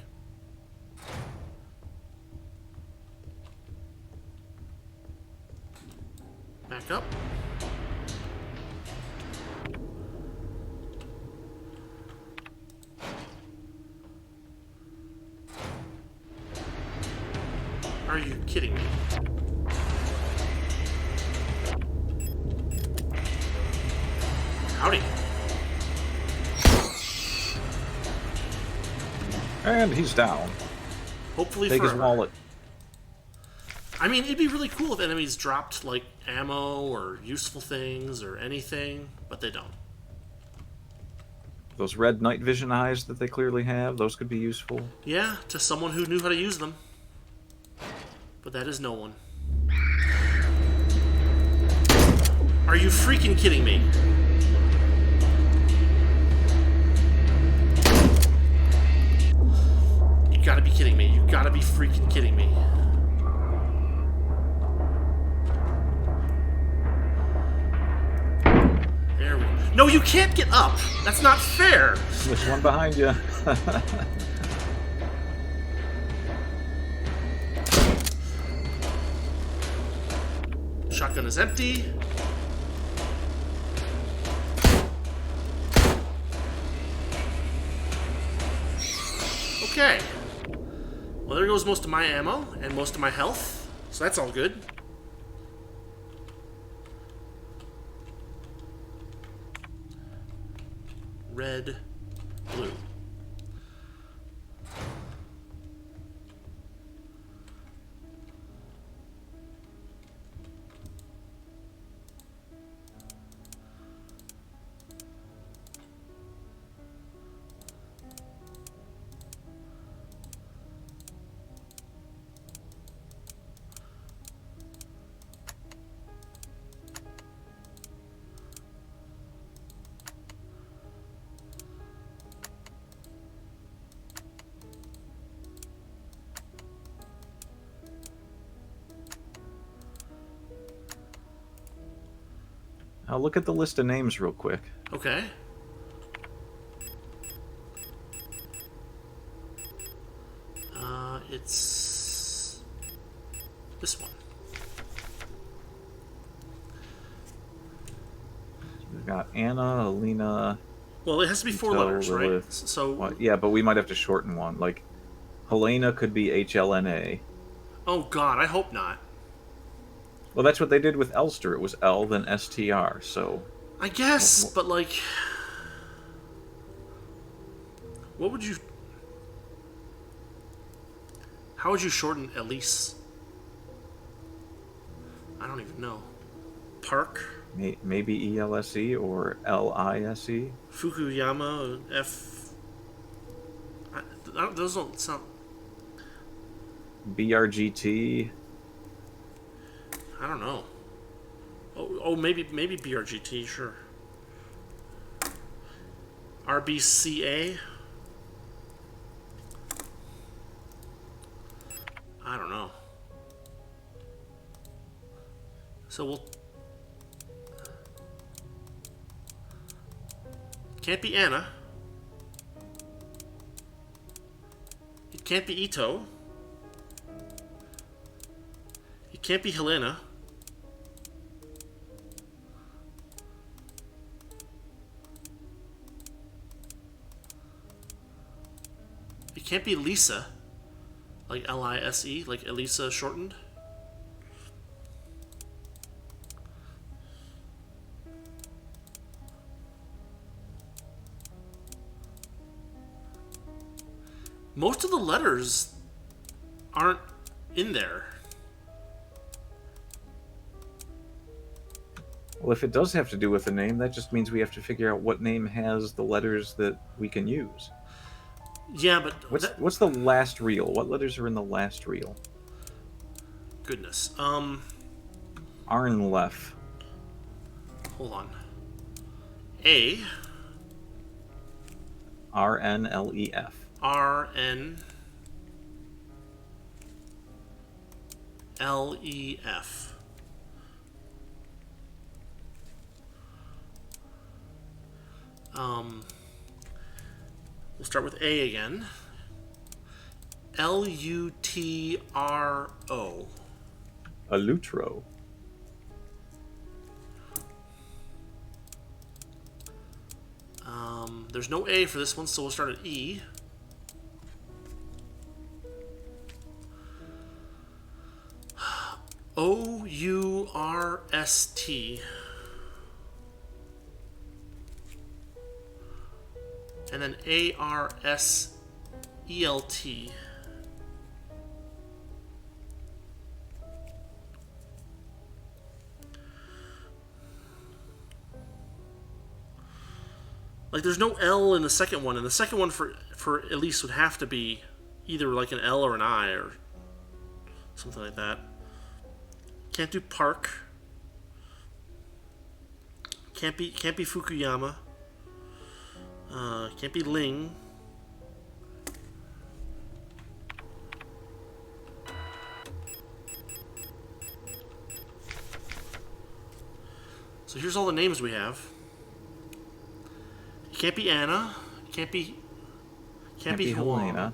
Back up. Are you kidding me? Howdy. And he's down. Hopefully Take forever. his wallet. I mean, it'd be really cool if enemies dropped, like, ammo or useful things or anything, but they don't. Those red night vision eyes that they clearly have, those could be useful. Yeah, to someone who knew how to use them. But that is no one. Are you freaking kidding me? You gotta be kidding me. You gotta be freaking kidding me. There we go. No, you can't get up. That's not fair. There's one behind you. Shotgun is empty. Okay. Well, there goes most of my ammo and most of my health. So that's all good. Red, blue. I'll look at the list of names real quick. Okay. It's this one. We've got Anna, Alina. Well, it has to be 4 Ito, letters, right? Lilith. So. Well, yeah, but we might have to shorten one. Like, Helena could be HLNA. Oh God, I hope not. Well, that's what they did with Elster. It was L, then STR, so... I guess, but like... What would you... How would you shorten Elise? I don't even know. Park? Maybe ELSE or LISE? Fukuyama, F... those don't sound... BRGT? I don't know. Oh, maybe BRGT, sure. RBCA? I don't know. So we'll... Can't be Anna. It can't be Ito. It can't be Helena. It can't be Lisa. Like L-I-S-E, like Elisa shortened. Most of the letters aren't in there. Well, if it does have to do with a name, that just means we have to figure out what name has the letters that we can use. Yeah, but... What's the last reel? What letters are in the last reel? Goodness. Arnlef. Hold on. A. RNLEF. RNLEF. We'll start with A again. L-U-T-R-O. Alutro. There's no A for this one, so we'll start at E. O-U-R-S-T. And then A-R-S-E-L-T. Like, there's no L in the second one, and the second one for Elise would have to be either like an L or an I or something like that. Can't do Park. Can't be Fukuyama. Can't be Ling. So here's all the names we have. Can't be Anna. Can't be. Can't be Huang. Helena.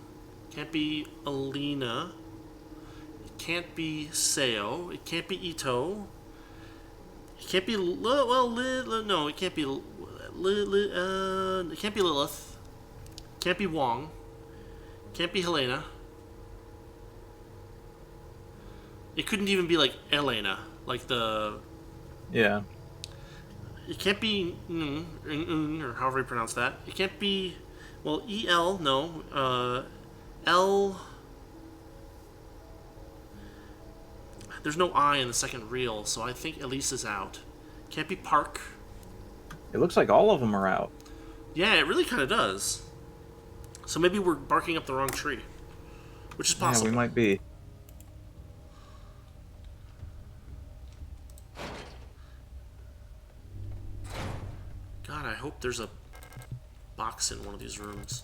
Can't be Alina. It can't be Seo. It can't be Ito. It can't be no. It can't be it can't be Lilith. Can't be Wong. Can't be Helena. It couldn't even be like Elena, like the. Yeah. It can't be or however you pronounce that. It can't be, well, El, no. L. There's no I in the second reel, so I think Elise is out. Can't be Park. It looks like all of them are out. Yeah, it really kind of does. So maybe we're barking up the wrong tree, which is possible. Yeah, we might be. God, I hope there's a box in one of these rooms.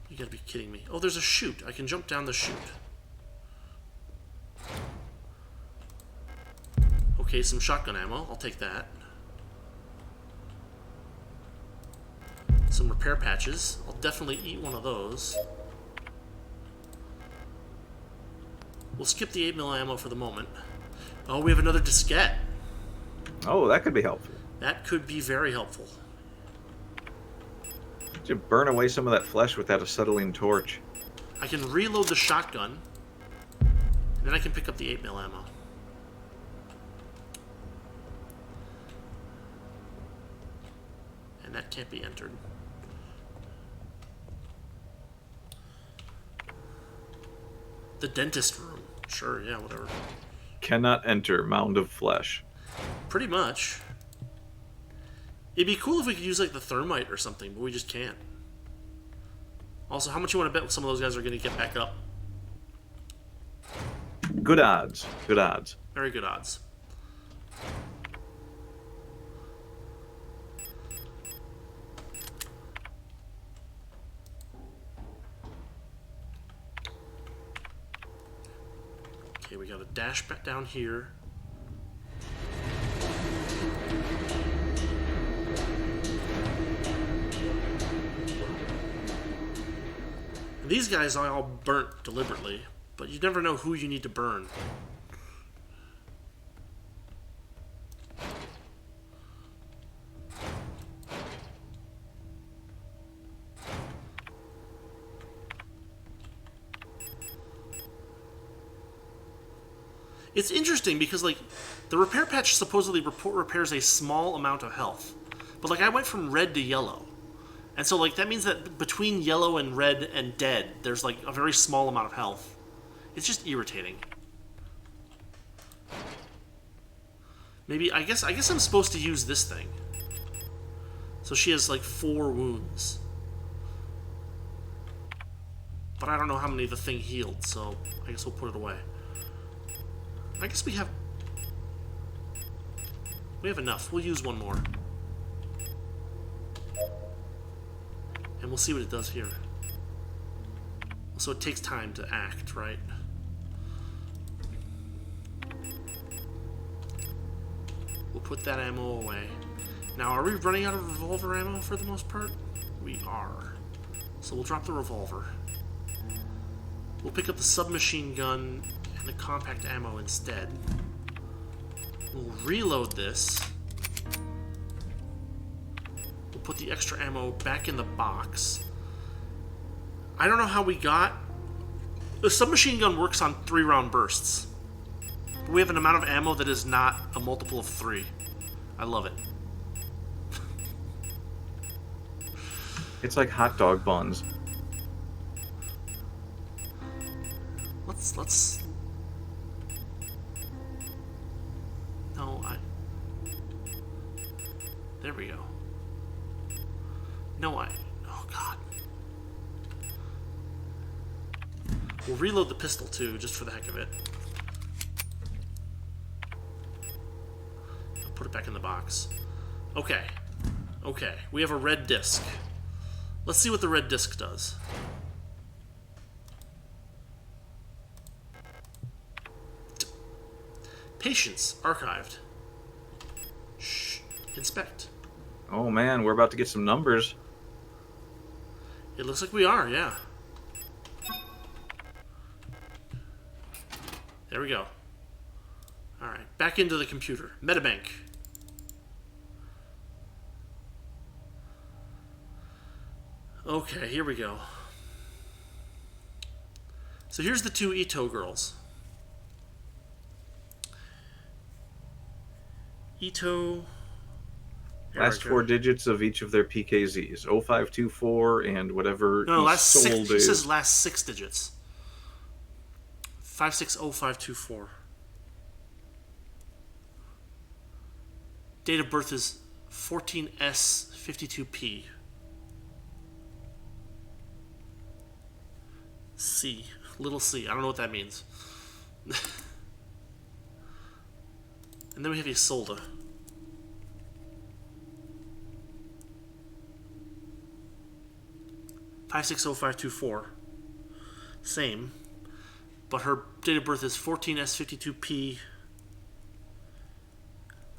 You gotta be kidding me. Oh, there's a chute. I can jump down the chute. Okay, some shotgun ammo. I'll take that. Some repair patches. I'll definitely eat one of those. We'll skip the 8mm ammo for the moment. Oh, we have another diskette. Oh, that could be helpful. That could be very helpful. You burn away some of that flesh with that acetylene torch. I can reload the shotgun, and then I can pick up the 8mm ammo. And that can't be entered. The dentist room. Sure, yeah, whatever. Cannot enter mound of flesh. Pretty much. It'd be cool if we could use like the thermite or something, but we just can't. Also, how much you want to bet some of those guys are going to get back up? Good odds. Good odds. Very good odds. Okay, we got a dash back down here. These guys are all burnt deliberately, but you never know who you need to burn. It's interesting because, like, the repair patch supposedly repairs a small amount of health. But, like, I went from red to yellow. And so, like, that means that between yellow and red and dead, there's, like, a very small amount of health. It's just irritating. Maybe, I guess I'm supposed to use this thing. So she has, like, 4 wounds. But I don't know how many the thing healed, so I guess we'll put it away. I guess we have enough. We'll use one more. And we'll see what it does here. So it takes time to act, right? We'll put that ammo away. Now, are we running out of revolver ammo for the most part? We are. So we'll drop the revolver. We'll pick up the submachine gun and the compact ammo instead. We'll reload this. We'll put the extra ammo back in the box. I don't know how we got... The submachine gun works on 3-round bursts. But we have an amount of ammo that is not a multiple of 3. I love it. It's like hot dog buns. Let's... No, There we go. No, oh, God. We'll reload the pistol, too, just for the heck of it. I'll put it back in the box. Okay. Okay, we have a red disc. Let's see what the red disc does. Patience archived. Shh. Inspect. Oh man, we're about to get some numbers. It looks like we are, yeah. There we go. Alright, back into the computer. Metabank. Okay, here we go. So here's the two Ito girls. Ito... Last Erica. 4 digits of each of their PKZs. 0524 and whatever No, last six. Isolde He says is. last 6 digits. 560524. Date of birth is 14S52P. C. Little c. I don't know what that means. And then we have Isolde. (560524). Same. But her date of birth is 14S52P.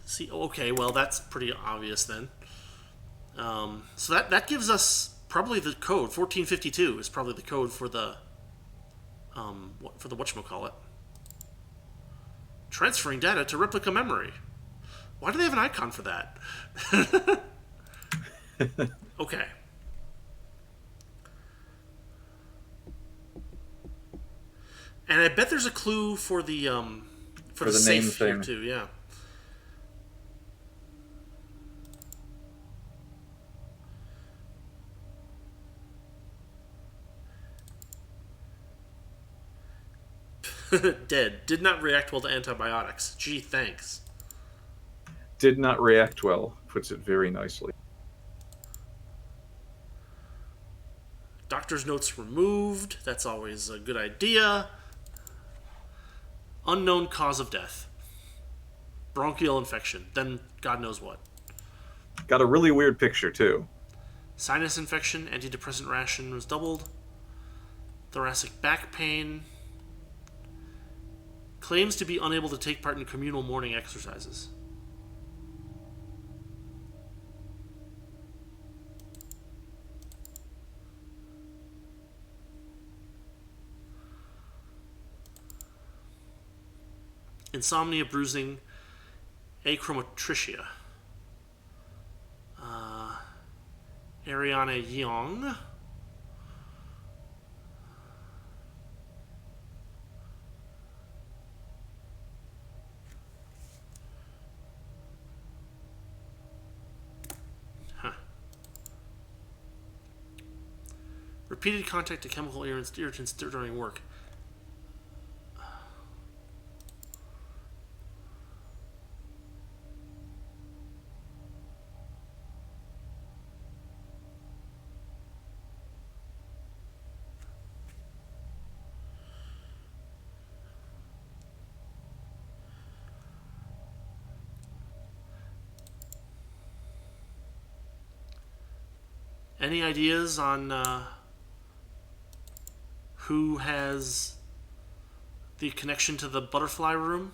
See, okay, well, that's pretty obvious then. So that gives us probably the code. 1452 is probably the code for the whatchamacallit. Transferring data to replica memory. Why do they have an icon for that? Okay. And I bet there's a clue for the For the safe name here thing. too, yeah. Dead. Did not react well to antibiotics. Gee, thanks. Did not react well. Puts it very nicely. Doctor's notes removed. That's always a good idea. Unknown cause of death. Bronchial infection. Then God knows what. Got a really weird picture, too. Sinus infection. Antidepressant ration was doubled. Thoracic back pain. Claims to be unable to take part in communal morning exercises. Insomnia, bruising, achromotrichia. Ariana Young. Repeated contact to chemical irritants during work. Any ideas on who has the connection to the butterfly room?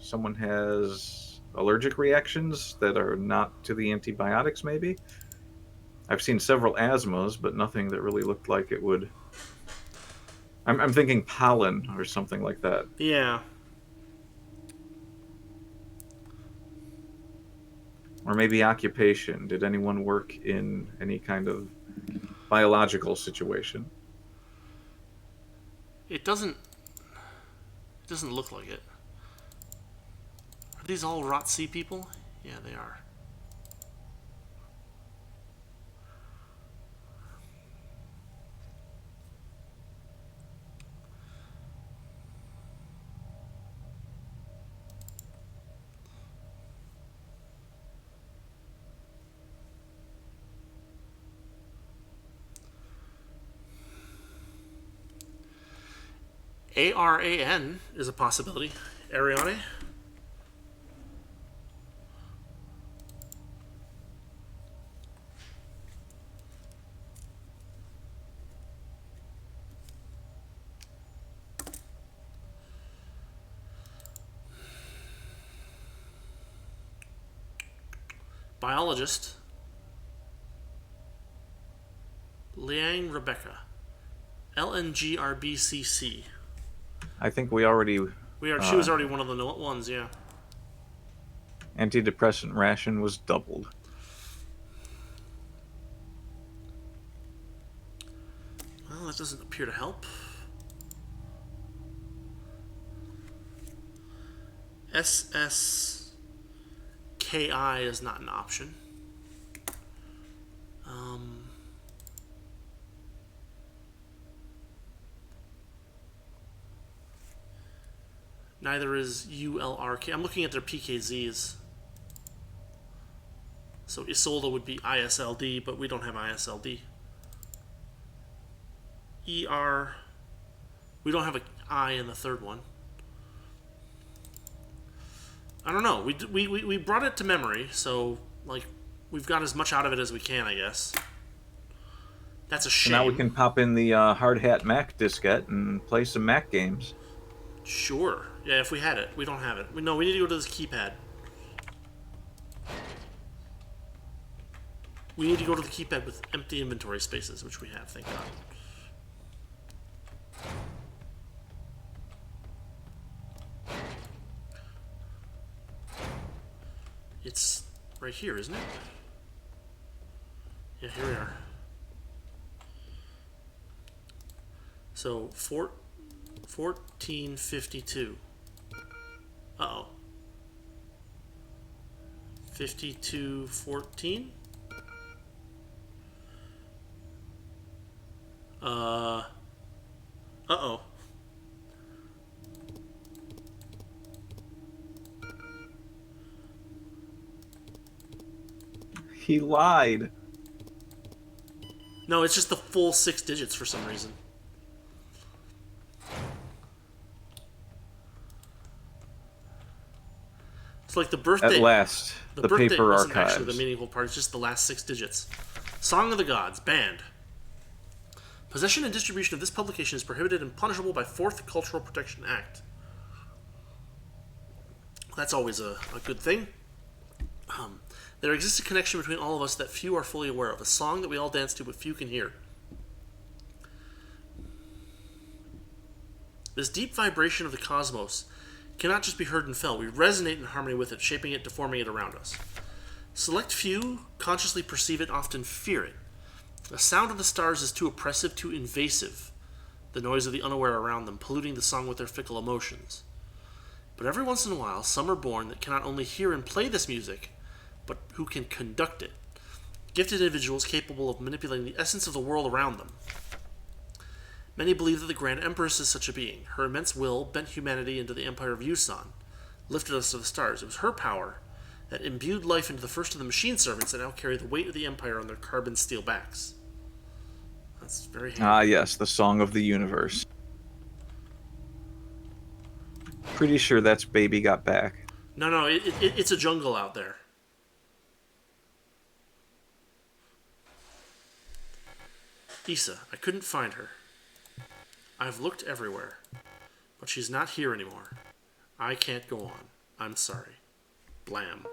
Someone has allergic reactions that are not to the antibiotics, maybe? I've seen several asthmas, but nothing that really looked like it would... I'm thinking pollen or something like that. Yeah. Or maybe occupation. Did anyone work in any kind of biological situation? It doesn't look like it. Are these all Rot C people? Yeah, they are. ARAN is a possibility. Ariane? Biologist. Liang Rebecca. LNGRBCC. I think we already... She was already one of the ones, yeah. Antidepressant ration was doubled. Well, that doesn't appear to help. SSKI is not an option. Neither is ULRK. I'm looking at their PKZs. So Isolda would be ISLD, but we don't have ISLD. ER. We don't have an I in the third one. I don't know. We brought it to memory, so like we've got as much out of it as we can, I guess. That's a shame. So now we can pop in the Hard Hat Mac diskette and play some Mac games. Sure. Yeah, if we had it. We don't have it. No, we need to go to this keypad. We need to go to the keypad with empty inventory spaces, which we have, thank God. It's right here, isn't it? Yeah, here we are. So, 1452. Uh-oh. 5214? Uh-oh. He lied. No, it's just the full 6 digits for some reason. It's like the birthday. At last, the birthday paper wasn't archives. actually the meaningful part. It's just the last 6 digits. Song of the Gods, banned. Possession and distribution of this publication is prohibited and punishable by 4th Cultural Protection Act. That's always a good thing. There exists a connection between all of us that few are fully aware of. A song that we all dance to but few can hear. This deep vibration of the cosmos cannot just be heard and felt. We resonate in harmony with it, shaping it, deforming it around us. Select few consciously perceive it, often fear it. The sound of the stars is too oppressive, too invasive. The noise of the unaware around them, polluting the song with their fickle emotions. But every once in a while, some are born that cannot only hear and play this music, but who can conduct it. Gifted individuals capable of manipulating the essence of the world around them. Many believe that the Grand Empress is such a being. Her immense will bent humanity into the empire of Yusan, lifted us to the stars. It was her power that imbued life into the first of the machine servants that now carry the weight of the empire on their carbon steel backs. That's very handy. Ah, yes, the Song of the Universe. Pretty sure that's Baby Got Back. No, it's a jungle out there. Issa, I couldn't find her. I've looked everywhere, but she's not here anymore. I can't go on. I'm sorry. Blam.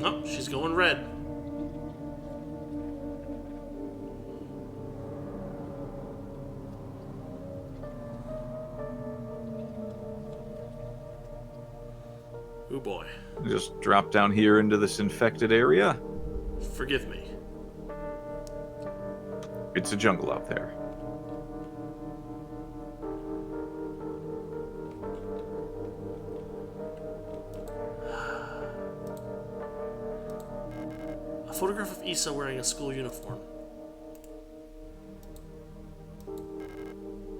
Oh, she's going red. Oh boy. Just drop down here into this infected area. Forgive me. It's a jungle out there. A photograph of Issa wearing a school uniform.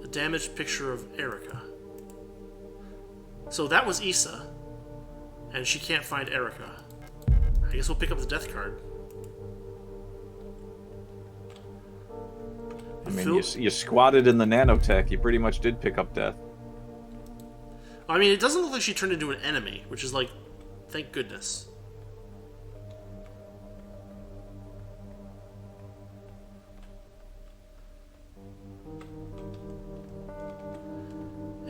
A damaged picture of Erica. So that was Issa. And she can't find Erica. I guess we'll pick up the death card. I mean, you squatted in the nanotech. You pretty much did pick up death. I mean, it doesn't look like she turned into an enemy, which is like, thank goodness.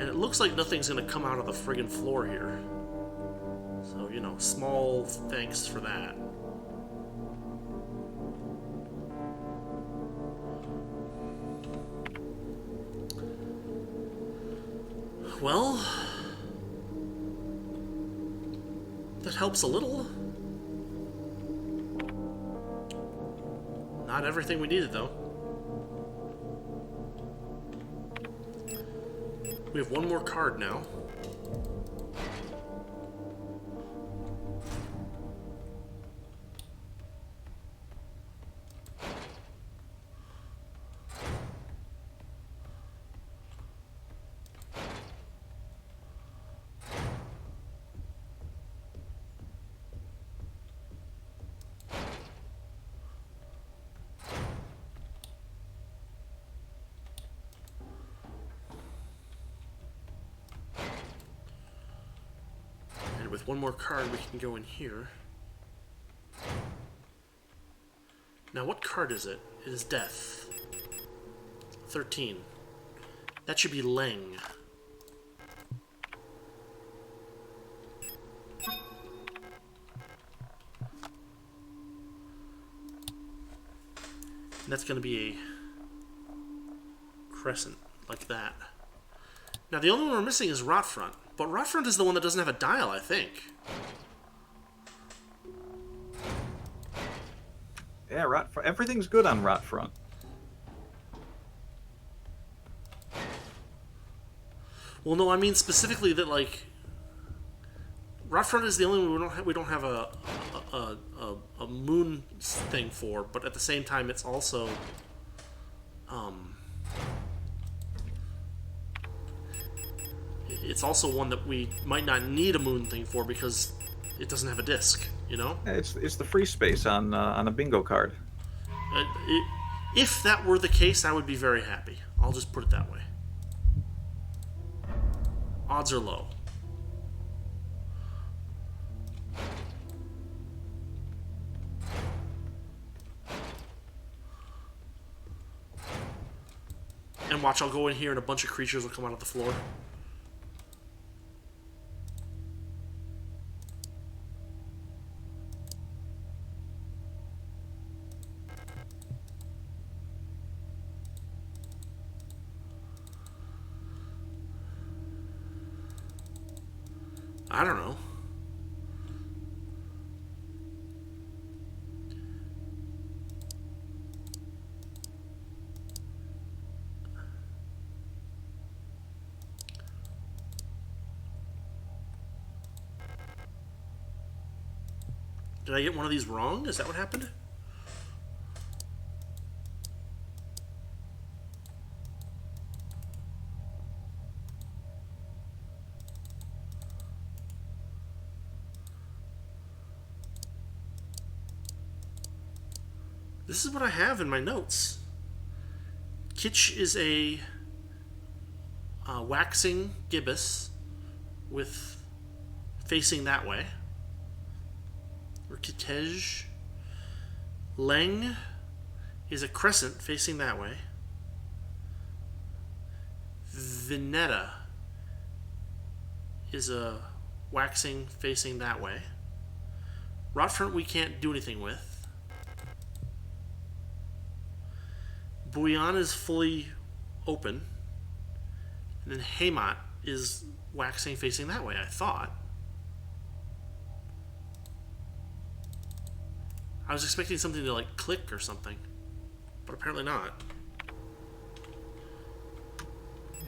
And it looks like nothing's gonna come out of the friggin' floor here. So, you know, small thanks for that. Well, that helps a little. Not everything we needed, though. We have one more card now. With one more card, we can go in here. Now, what card is it? It is Death. 13. That should be Leng. And that's going to be a crescent, like that. Now, the only one we're missing is Rotfront. But Rotfront is the one that doesn't have a dial, I think. Yeah, Rotfront. Everything's good on Rotfront. Well, no, I mean specifically that, like, Rotfront is the only one we don't have a moon thing for, but at the same time, it's also it's also one that we might not need a moon thing for because it doesn't have a disc, you know? Yeah, it's the free space on a bingo card. If that were the case, I would be very happy. I'll just put it that way. Odds are low. And watch, I'll go in here and a bunch of creatures will come out of the floor. I don't know. Did I get one of these wrong? Is that what happened? This is what I have in my notes. Kitsch is a waxing gibbous with facing that way. Or Kitej. Leng is a crescent facing that way. Vineta is a waxing facing that way. Rotfront we can't do anything with. Bouillon is fully open. And then Haymat is waxing facing that way, I thought. I was expecting something to like click or something. But apparently not.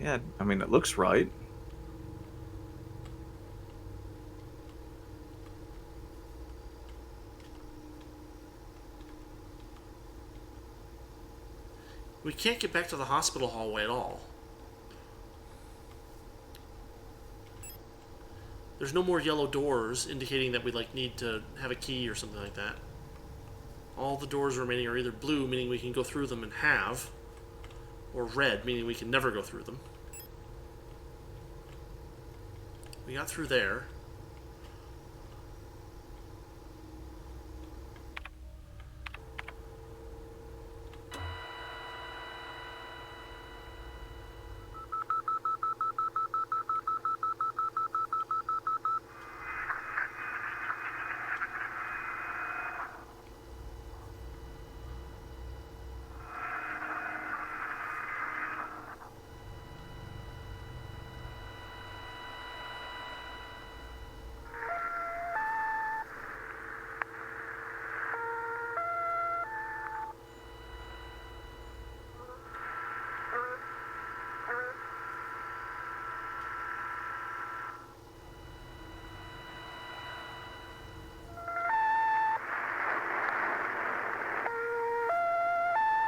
Yeah, I mean, it looks right. We can't get back to the hospital hallway at all. There's no more yellow doors indicating that we like need to have a key or something like that. All the doors remaining are either blue, meaning we can go through them and have, or red, meaning we can never go through them. We got through there.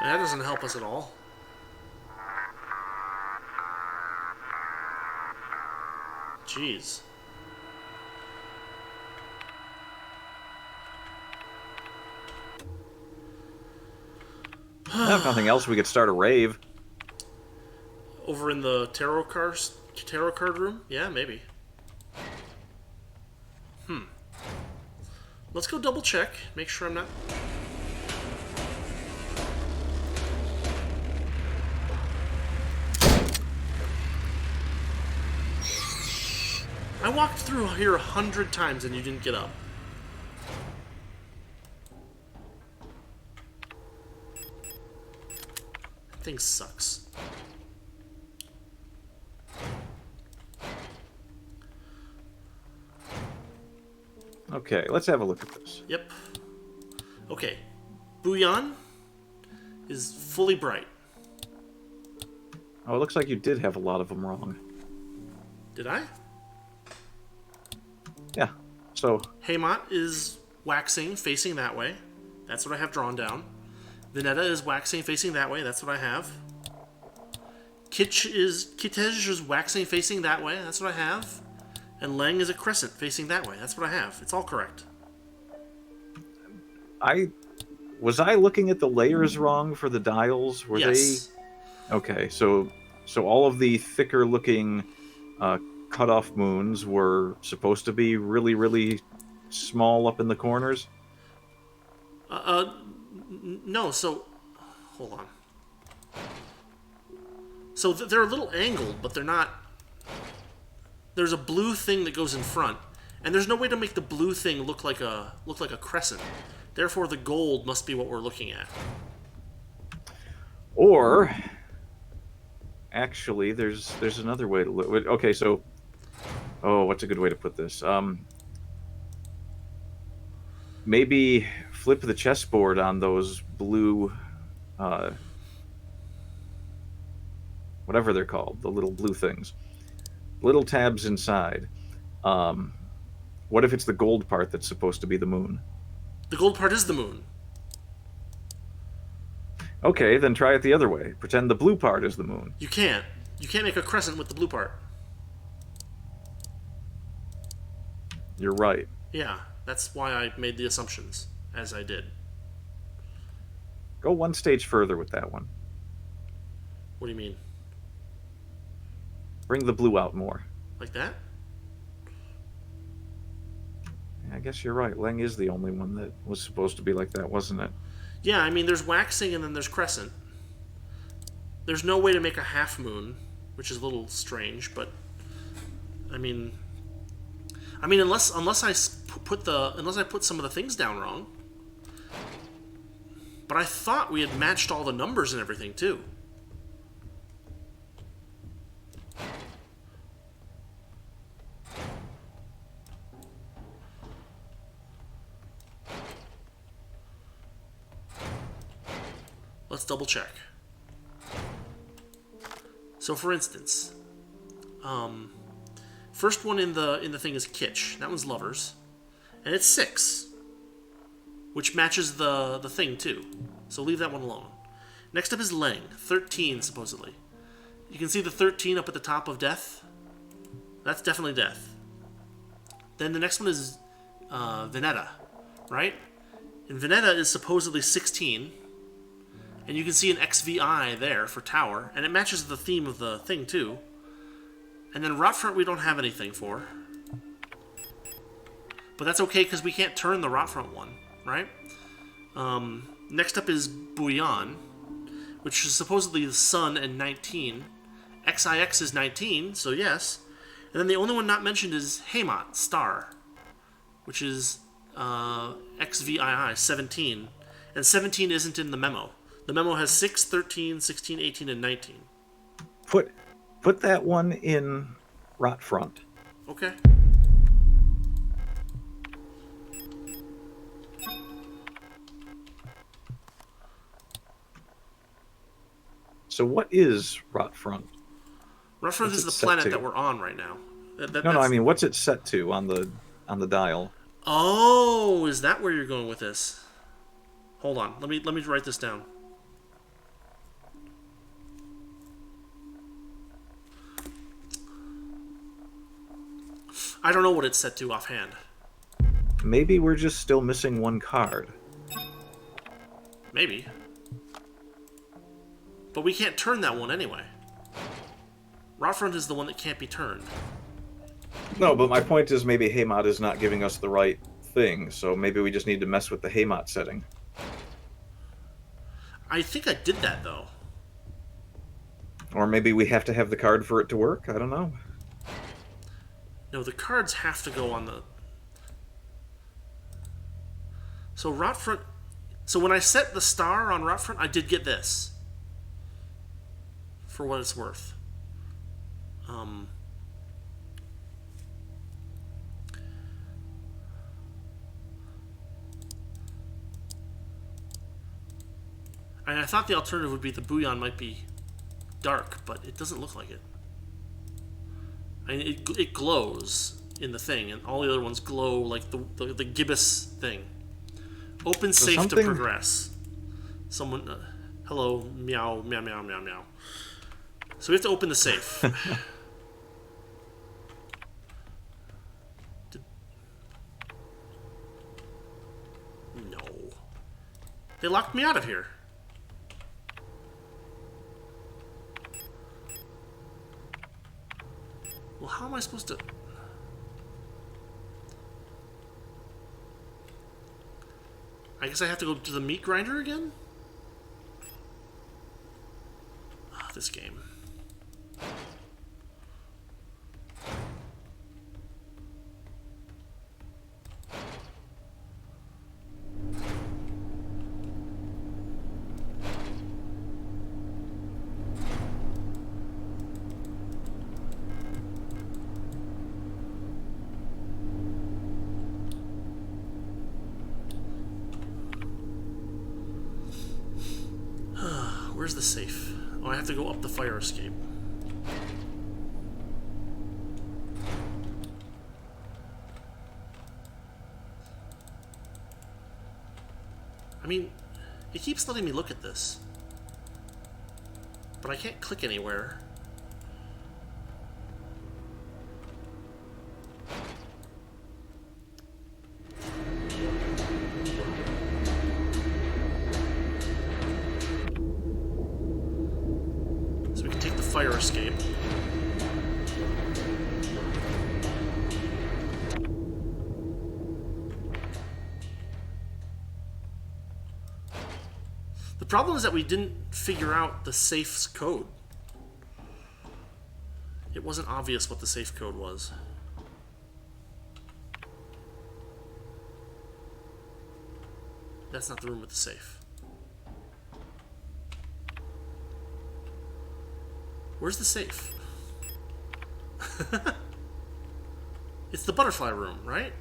That doesn't help us at all. Jeez. Well, if nothing else, we could start a rave. Over in the tarot card room? Yeah, maybe. Let's go double check. Make sure I'm not... I walked through here 100 times and you didn't get up. That thing sucks. Okay, let's have a look at this. Yep. Okay. Bouillon is fully bright. Oh, it looks like you did have a lot of them wrong. Did I? Yeah, so... Haymat is waxing, facing that way. That's what I have drawn down. Vineta is waxing, facing that way. That's what I have. Kitej is waxing, facing that way. That's what I have. And Leng is a crescent, facing that way. That's what I have. It's all correct. Was I looking at the layers wrong for the dials? Were yes. they... Okay, so all of the thicker-looking cut-off moons were supposed to be really, really small up in the corners? No, so... Hold on. So they're a little angled, but they're not... There's a blue thing that goes in front, and there's no way to make the blue thing look like a crescent. Therefore, the gold must be what we're looking at. Or... Actually, there's another way to look... Okay, so... Oh, what's a good way to put this? Maybe flip the chessboard on those blue... whatever they're called, the little blue things. Little tabs inside. What if it's the gold part that's supposed to be the moon? The gold part is the moon. Okay, then try it the other way. Pretend the blue part is the moon. You can't. You can't make a crescent with the blue part. You're right. Yeah, that's why I made the assumptions as I did. Go one stage further with that one. What do you mean? Bring the blue out more. Like that? I guess you're right. Leng is the only one that was supposed to be like that, wasn't it? Yeah, I mean, there's waxing and then there's crescent. There's no way to make a half moon, which is a little strange, but I mean, unless I put some of the things down wrong. But I thought we had matched all the numbers and everything too. Let's double check. So, for instance, first one in the thing is Kitch. That one's lovers, and it's 6, which matches the thing too. So leave that one alone. Next up is Leng, 13 supposedly. You can see the 13 up at the top of death. That's definitely death. Then the next one is Vineta, right? And Vineta is supposedly 16. And you can see an XVI there for tower, and it matches the theme of the thing too. And then Rotfront we don't have anything for. But that's okay because we can't turn the Rotfront one, right? Next up is Bouillon, which is supposedly the Sun and 19. XIX is 19, so yes. And then the only one not mentioned is Haymat, Star, which is XVI, 17. And 17 isn't in the memo. The memo has 6, 13, 16, 18, and 19. Put that one in Rotfront. Okay. So what is Rotfront? Rotfront is the planet that we're on right now. No, I mean, what's it set to on the dial? Oh, is that where you're going with this? Hold on. Let me write this down. I don't know what it's set to offhand. Maybe we're just still missing one card. Maybe. But we can't turn that one anyway. Rotfront is the one that can't be turned. No, but my point is maybe Haymot is not giving us the right thing, so maybe we just need to mess with the Haymot setting. I think I did that, though. Or maybe we have to have the card for it to work? I don't know. No, the cards have to go on the... So Rotfront... So when I set the star on Rotfront, I did get this. For what it's worth. I thought the alternative would be the Bouillon might be dark, but it doesn't look like it. I mean, it glows in the thing, and all the other ones glow like the gibbous thing. Open safe to progress. Someone, hello, meow, meow, meow, meow, meow. So we have to open the safe. No. They locked me out of here. Well, how am I supposed to... I guess I have to go to the meat grinder again? Ah, this game. Where's the safe? Oh, I have to go up the fire escape. I mean, it keeps letting me look at this. But I can't click anywhere. Fire escape. The problem is that we didn't figure out the safe's code. It wasn't obvious what the safe code was. That's not the room with the safe. Where's the safe? It's the butterfly room, right?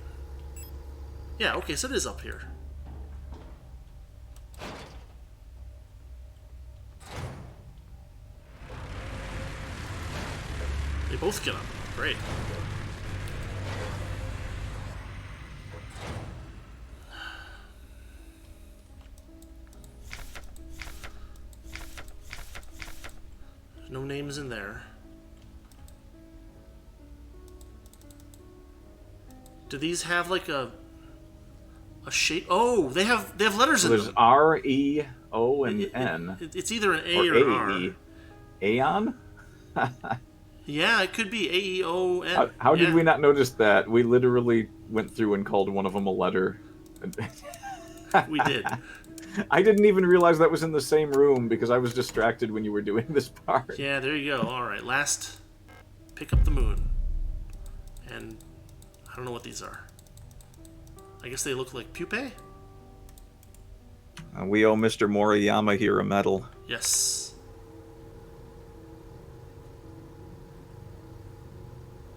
Yeah, okay, so it is up here. They both get up. Great. No names in there. Do these have like a shape? Oh, they have letters in them. There's R, E, O, and N. It's either an A or an R. Aeon? Yeah, it could be A-E-O-N. How did we not notice that? We literally went through and called one of them a letter. We did. I didn't even realize that was in the same room because I was distracted when you were doing this part. Yeah, there you go. All right, last, pick up the moon. And I don't know what these are. I guess they look like pupae? We owe Mr. Moriyama here a medal. Yes.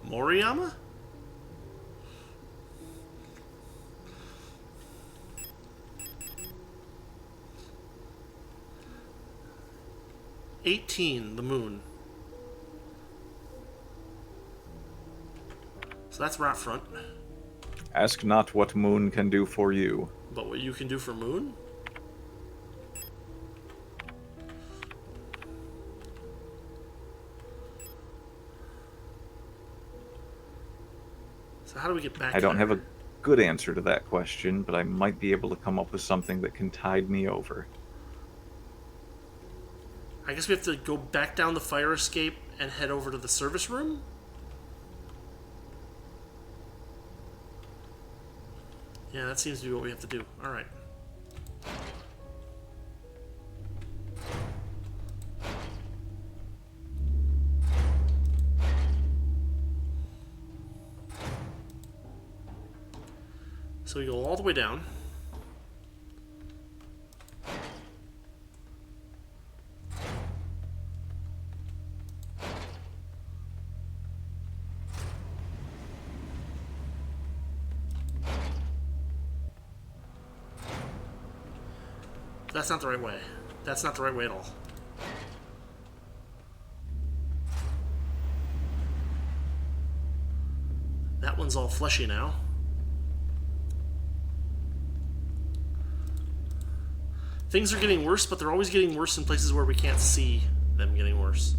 Moriyama? $18, the moon. So that's Rotfront. Ask not what moon can do for you. But what you can do for moon? So how do we get back I don't there? have a good answer to that question, but I might be able to come up with something that can tide me over. I guess we have to go back down the fire escape and head over to the service room? Yeah, that seems to be what we have to do. Alright. So we go all the way down. That's not the right way. That's not the right way at all. That one's all fleshy now. Things are getting worse, but they're always getting worse in places where we can't see them getting worse.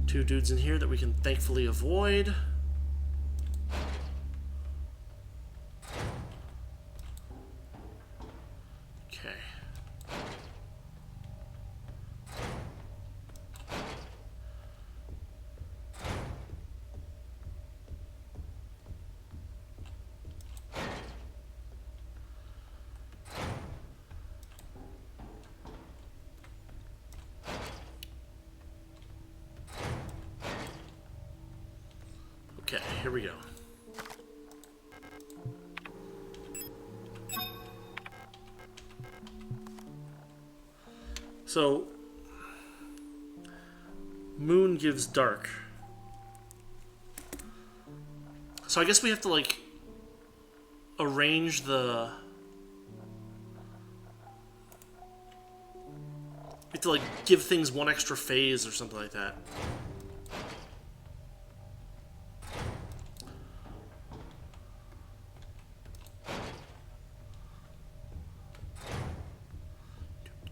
Two dudes in here that we can thankfully avoid. Okay. Okay, here we go. So, moon gives dark. So I guess we have to, like, arrange the... We have to, like, give things one extra phase or something like that.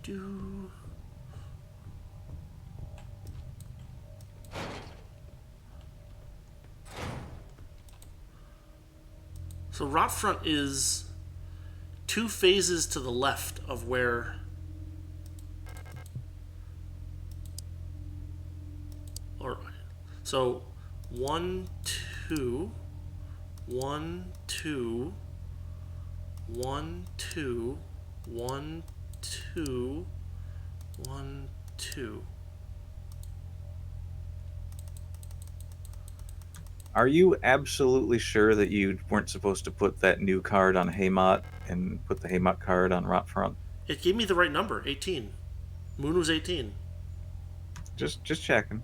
Do. So rot front is 2 phases to the left of where... Or, so 1, 2, 1, 2, 1, 2, 1, 2, 1, 2. Are you absolutely sure that you weren't supposed to put that new card on Haymot and put the Haymot card on Rotfront? It gave me the right number, 18. Moon was 18. Just checking.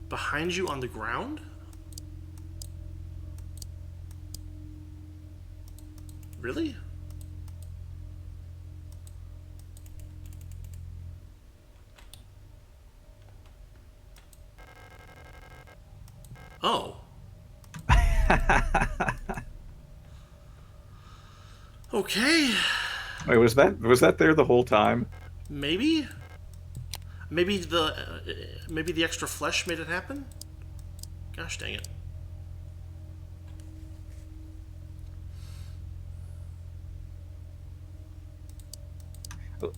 Behind you on the ground? Really? Oh. Okay. Wait, was that there the whole time? Maybe? Maybe the extra flesh made it happen? Gosh dang it.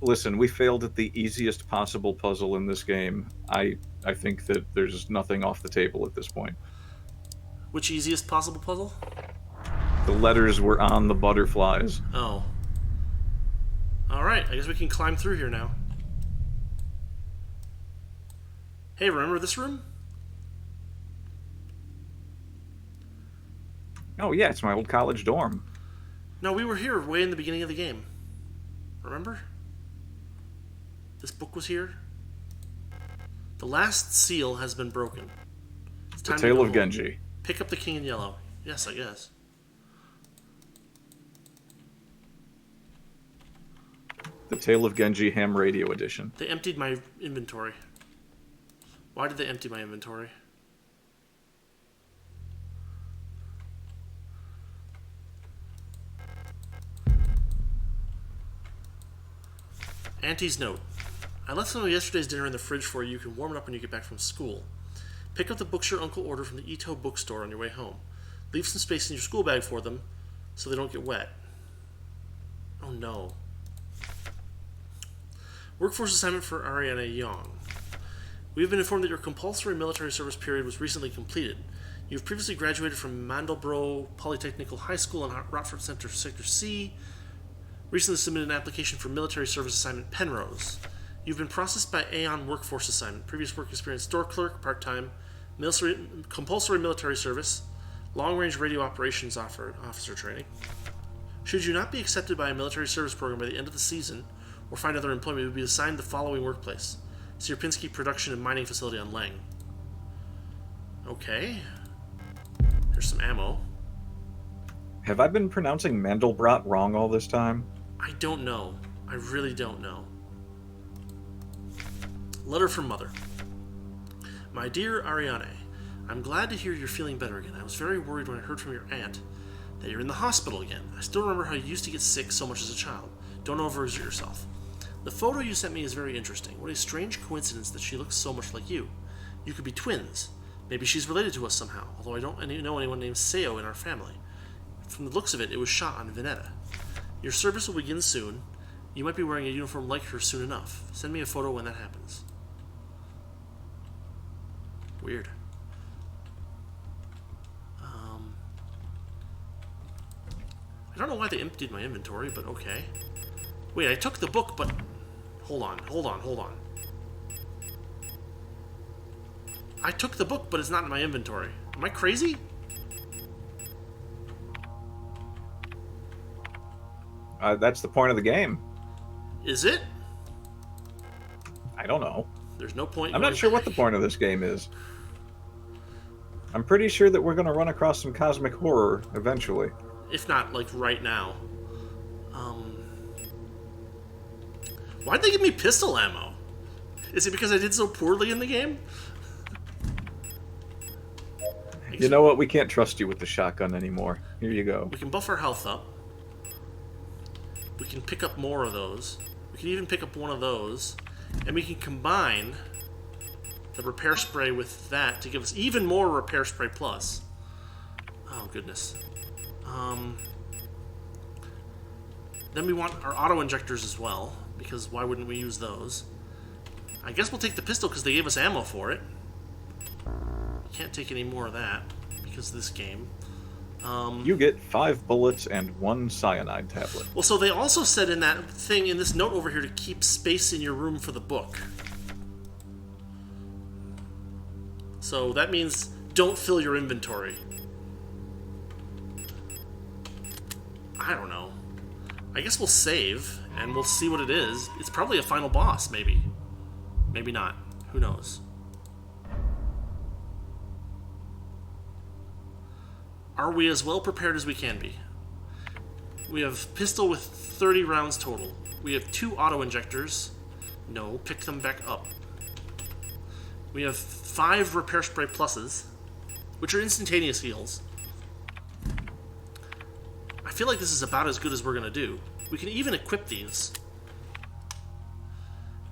Listen, we failed at the easiest possible puzzle in this game. I think that there's nothing off the table at this point. Which easiest possible puzzle? The letters were on the butterflies. Oh. Alright, I guess we can climb through here now. Hey, remember this room? Oh yeah, it's my old college dorm. No, we were here way in the beginning of the game. Remember? This book was here. The last seal has been broken. It's The time Tale to go of home. Genji. Pick up the king in yellow. Yes, I guess. The Tale of Genji Ham Radio Edition. They emptied my inventory. Why did they empty my inventory? Auntie's note. I left some of yesterday's dinner in the fridge for you. You can warm it up when you get back from school. Pick up the books your uncle ordered from the Ito bookstore on your way home. Leave some space in your school bag for them so they don't get wet. Oh no. Workforce assignment for Ariana Young. We have been informed that your compulsory military service period was recently completed. You have previously graduated from Mandelbrot Polytechnical High School in Rockford Center, Sector C. Recently submitted an application for military service assignment Penrose. You've been processed by Aeon Workforce Assignment. Previous work experience: store clerk, part-time, compulsory military service, long-range radio operations officer training. Should you not be accepted by a military service program by the end of the season or find other employment, you will be assigned the following workplace: Sierpinski Production and Mining Facility on Lang. Okay. There's some ammo. Have I been pronouncing Mandelbrot wrong all this time? I don't know. I really don't know. Letter from Mother. My dear Ariane, I'm glad to hear you're feeling better again. I was very worried when I heard from your aunt that you're in the hospital again. I still remember how you used to get sick so much as a child. Don't overexert yourself. The photo you sent me is very interesting. What a strange coincidence that she looks so much like you. You could be twins. Maybe she's related to us somehow, although I don't know anyone named Seo in our family. From the looks of it, it was shot on Veneta. Your service will begin soon. You might be wearing a uniform like her soon enough. Send me a photo when that happens. Weird. I don't know why they emptied my inventory, but okay. Wait, I took the book, but... Hold on. I took the book, but it's not in my inventory. Am I crazy? That's the point of the game. Is it? I don't know. There's no point. I'm not sure what the point of this game is. I'm pretty sure that we're going to run across some cosmic horror eventually. If not, like, right now. Why'd they give me pistol ammo? Is it because I did so poorly in the game? You know what? We can't trust you with the shotgun anymore. Here you go. We can buff our health up. We can pick up more of those. We can even pick up one of those. And we can combine the repair spray with that to give us even more repair spray plus. Oh, goodness. Then we want our auto injectors as well, because why wouldn't we use those? I guess we'll take the pistol because they gave us ammo for it. Can't take any more of that because of this game. You get 5 bullets and 1 cyanide tablet. Well, so they also said in that thing, in this note over here, to keep space in your room for the book. So that means don't fill your inventory. I don't know. I guess we'll save, and we'll see what it is. It's probably a final boss, maybe. Maybe not. Who knows? Are we as well prepared as we can be? We have pistol with 30 rounds total. We have 2 auto injectors. No, pick them back up. We have 5 repair spray pluses, which are instantaneous heals. I feel like this is about as good as we're going to do. We can even equip these.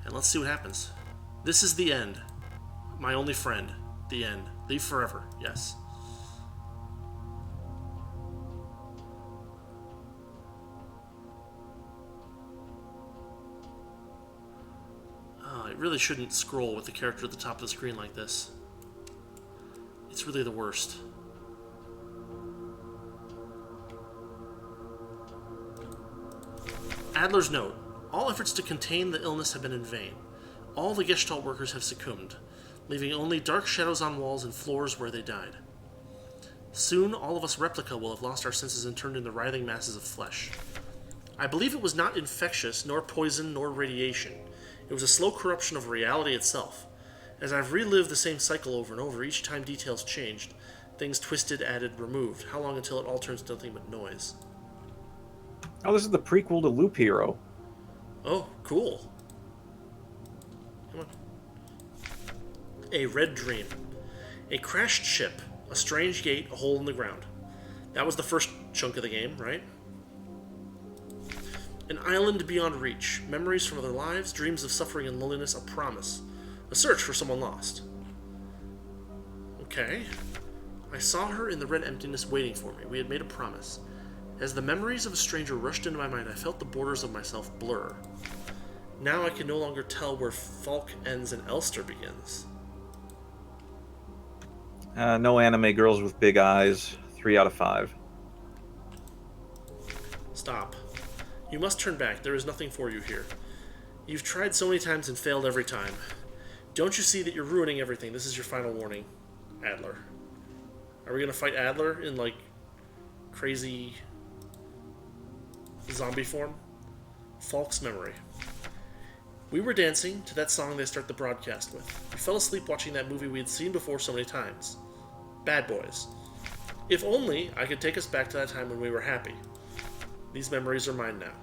And let's see what happens. This is the end. My only friend. The end. Leave forever. Yes. It really shouldn't scroll with the character at the top of the screen like this. It's really the worst. Adler's note. All efforts to contain the illness have been in vain. All the Gestalt workers have succumbed, leaving only dark shadows on walls and floors where they died. Soon, all of us replica will have lost our senses and turned into writhing masses of flesh. I believe it was not infectious, nor poison, nor radiation. It was a slow corruption of reality itself. As I've relived the same cycle over and over, each time details changed. Things twisted, added, removed. How long until it all turns to nothing but noise? Oh, this is the prequel to Loop Hero. Oh, cool. Come on. A red dream. A crashed ship. A strange gate. A hole in the ground. That was the first chunk of the game, right? An island beyond reach. Memories from other lives. Dreams of suffering and loneliness. A promise. A search for someone lost. Okay. I saw her in the red emptiness waiting for me. We had made a promise. As the memories of a stranger rushed into my mind, I felt the borders of myself blur. Now I can no longer tell where Falk ends and Elster begins. No anime girls with big eyes. 3 out of 5. Stop. You must turn back. There is nothing for you here. You've tried so many times and failed every time. Don't you see that you're ruining everything? This is your final warning. Adler. Are we going to fight Adler in, like, crazy zombie form? Falk's memory. We were dancing to that song they start the broadcast with. We fell asleep watching that movie we had seen before so many times. Bad Boys. If only I could take us back to that time when we were happy. These memories are mine now.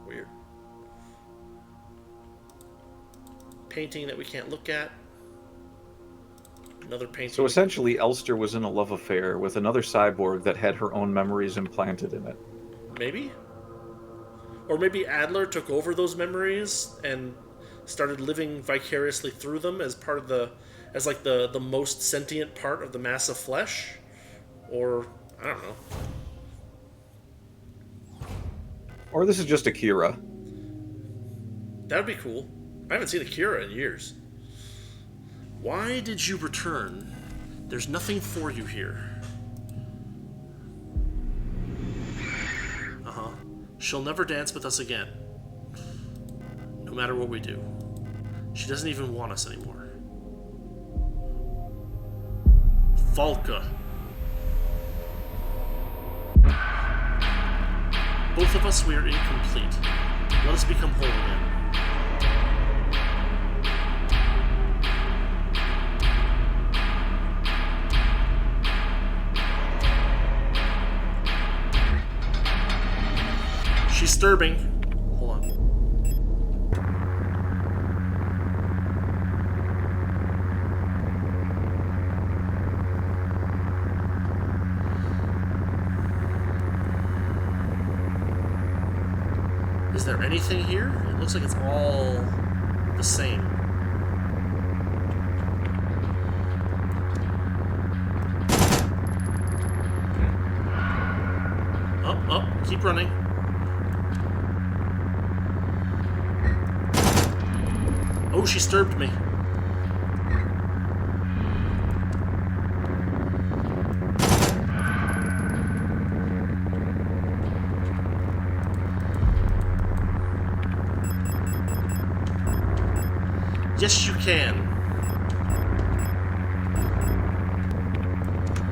Weird. Painting that we can't look at. Another painting. So essentially, Elster was in a love affair with another cyborg that had her own memories implanted in it. Maybe? Or maybe Adler took over those memories and started living vicariously through them as part of as like the most sentient part of the mass of flesh? Or, I don't know. Or this is just Akira. That would be cool. I haven't seen Akira in years. Why did you return? There's nothing for you here. Uh-huh. She'll never dance with us again. No matter what we do. She doesn't even want us anymore. Valka. Both of us, we are incomplete. Let us become whole again. She's disturbing. Hold on. Is there anything here? It looks like it's all the same. Oh, keep running. Oh, she disturbed me. Yes, you can.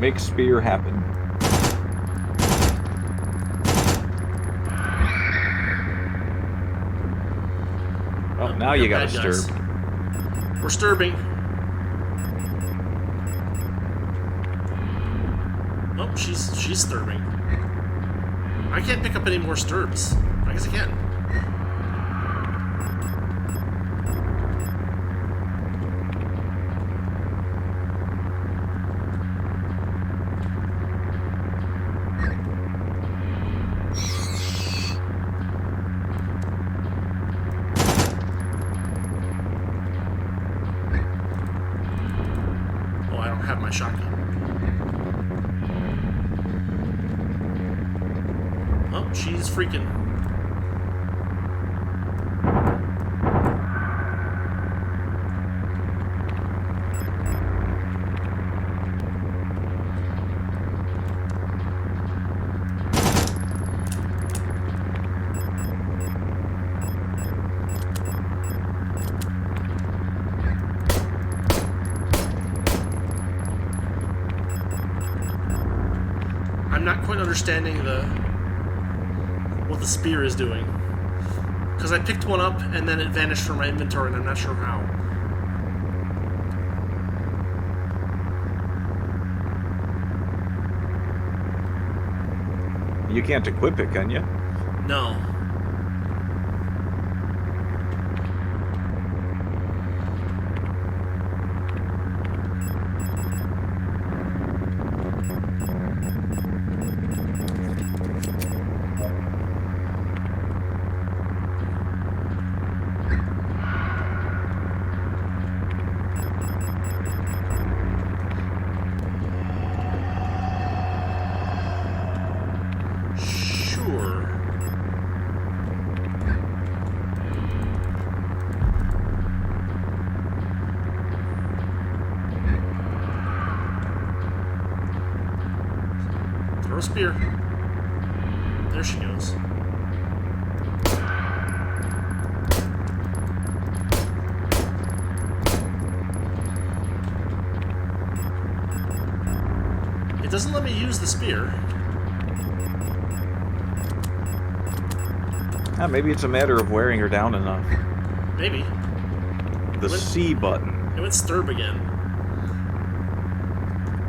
Make spear happen. Oh, now you gotta disturb. We're disturbing. Oh, she's disturbing. I can't pick up any more disturbs. I guess I can. Have my shotgun. Oh, she's freaking. I'm not quite understanding what the spear is doing. Because I picked one up and then it vanished from my inventory and I'm not sure how. You can't equip it, can you? No. Throw a spear. There she goes. It doesn't let me use the spear. Maybe it's a matter of wearing her down enough. Maybe. The C button. It went stirb again.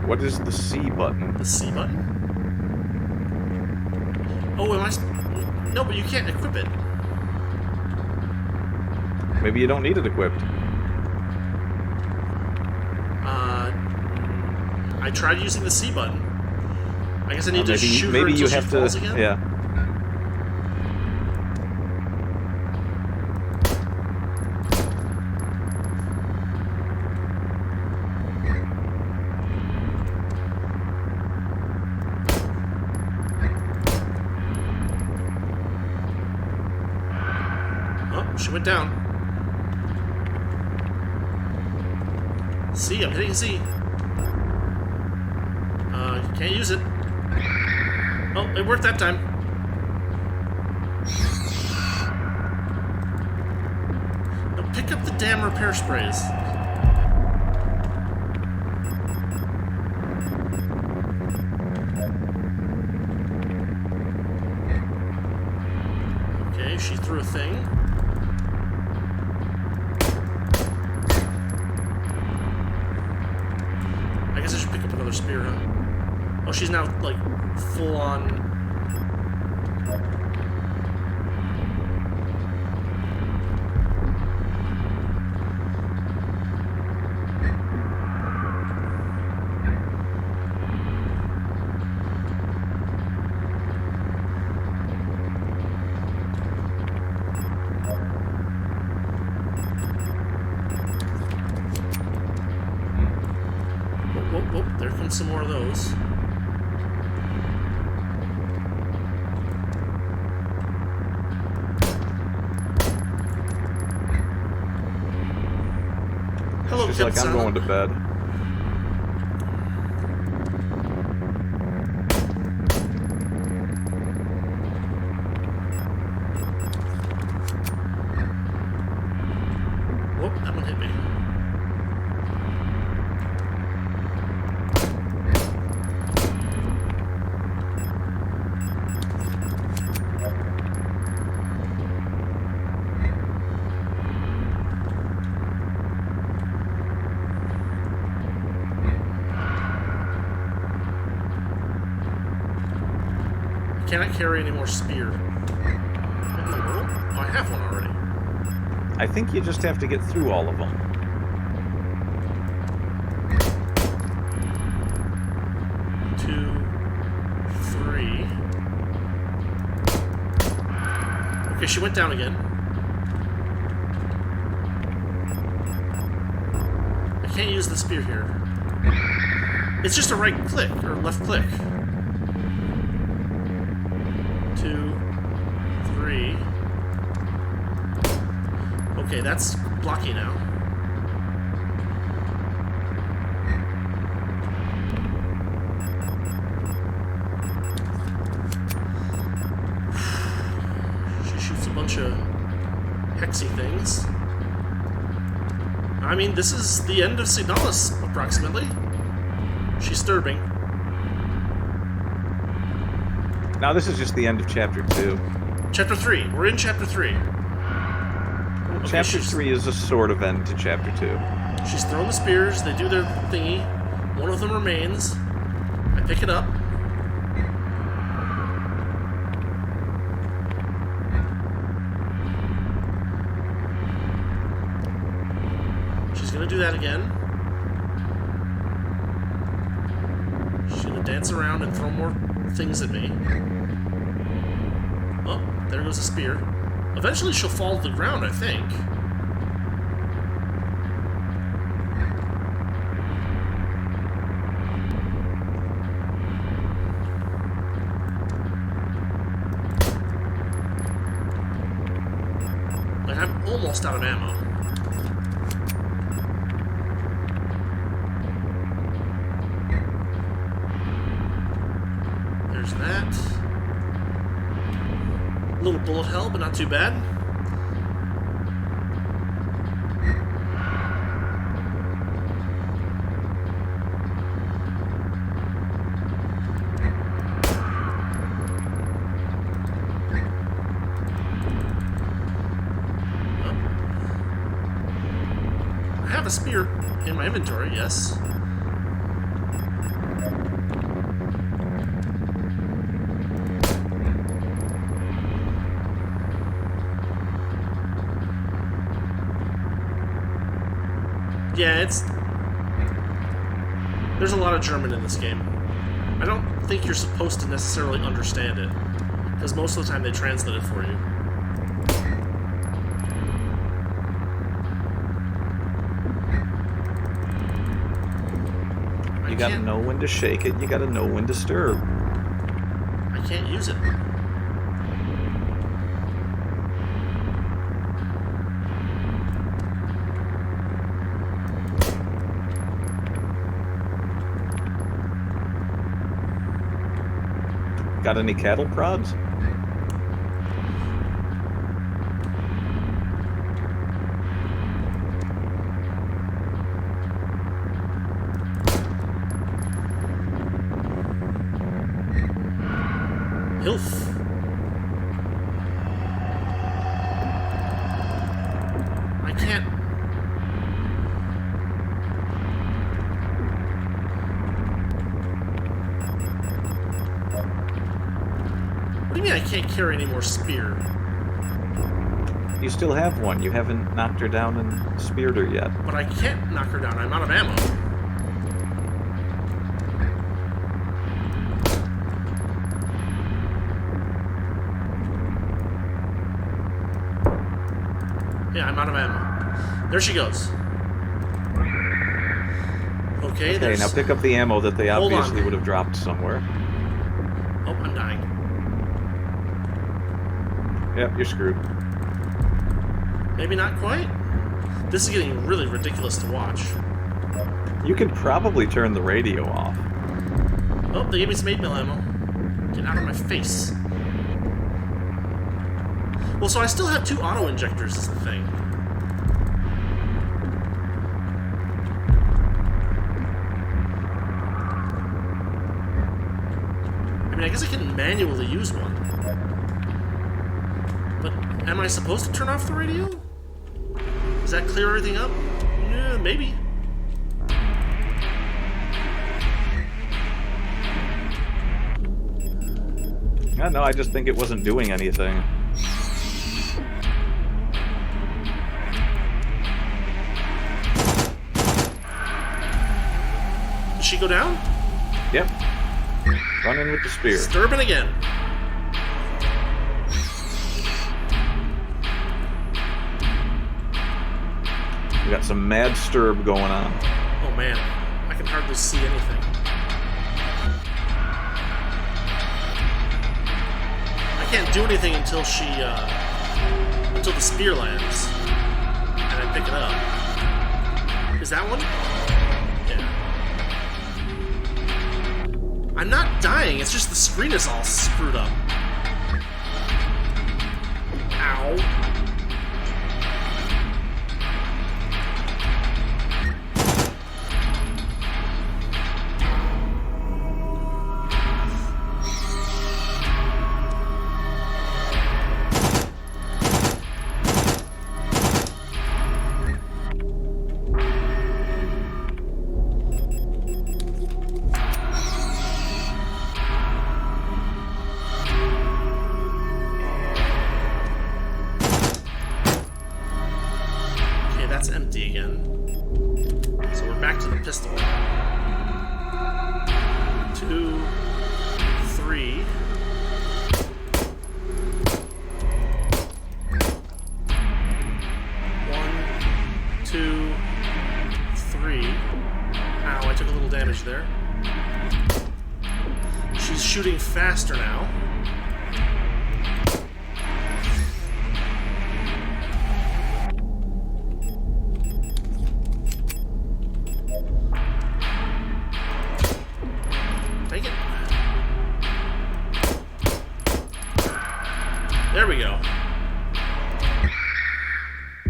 What is the C button? The C button? Oh, am I... No, but you can't equip it. Maybe you don't need it equipped. I tried using the C button. I guess I need to shoot her maybe until you she have falls to, again? yeah. Oh, she went down. C, I'm hitting C. Can't use it. Oh, it worked that time. Now pick up the damn repair sprays. Okay, she threw a thing. I guess I should pick up another spear, huh? Oh, she's now, like, full on... Whoop, there comes some more of those. Hello, She's like, I'm going to bed. Whoop, that one hit me. Can I carry any more spear? What in the world? Oh, I have one already. I think you just have to get through all of them. Two, three. Okay, she went down again. I can't use the spear here. It's just a right click, or left click. 2, 3. Okay, that's blocky now. She shoots a bunch of hexy things. I mean, this is the end of Signalis, approximately. She's disturbing. Now this is just the end of Chapter 2. Chapter 3. We're in Chapter 3. Okay, Chapter 3 is a sort of end to Chapter 2. She's throwing the spears. They do their thingy. One of them remains. I pick it up. She's gonna do that again. She's gonna dance around and throw more things at me. Oh, there goes a spear. Eventually she'll fall to the ground, I think. Like, I'm almost out of ammo. There's that. A little bullet hell, but not too bad. I have a spear in my inventory, yes. Yeah, there's a lot of German in this game. I don't think you're supposed to necessarily understand it, because most of the time they translate it for you. You gotta know when to shake it, you gotta know when to stir. I can't use it. Got any cattle prods? Hilf. I can't. What do you mean I can't carry any more spear? You still have one. You haven't knocked her down and speared her yet. But I can't knock her down. I'm out of ammo. Yeah, I'm out of ammo. There she goes. Okay, Okay, now pick up the ammo that they Hold obviously on. would have dropped somewhere. Oh, I'm dying. Yep, you're screwed. Maybe not quite. This is getting really ridiculous to watch. You could probably turn the radio off. Oh, they gave me some 8mm ammo. Get out of my face. Well, so I still have 2 auto injectors is the thing. I mean, I guess I can manually use one. But am I supposed to turn off the radio? Does that clear everything up? Yeah, maybe. No, I just think it wasn't doing anything. Did she go down? Yep. Run in with the spear. Disturbing again. We got some mad sturb going on. Oh man, I can hardly see anything. I can't do anything until until the spear lands, and I pick it up. Is that one? Yeah. I'm not dying. It's just the screen is all screwed up. Ow. That's empty again. So we're back to the pistol. 2, 3. One, 2, 3. Ow, I took a little damage there. She's shooting faster now.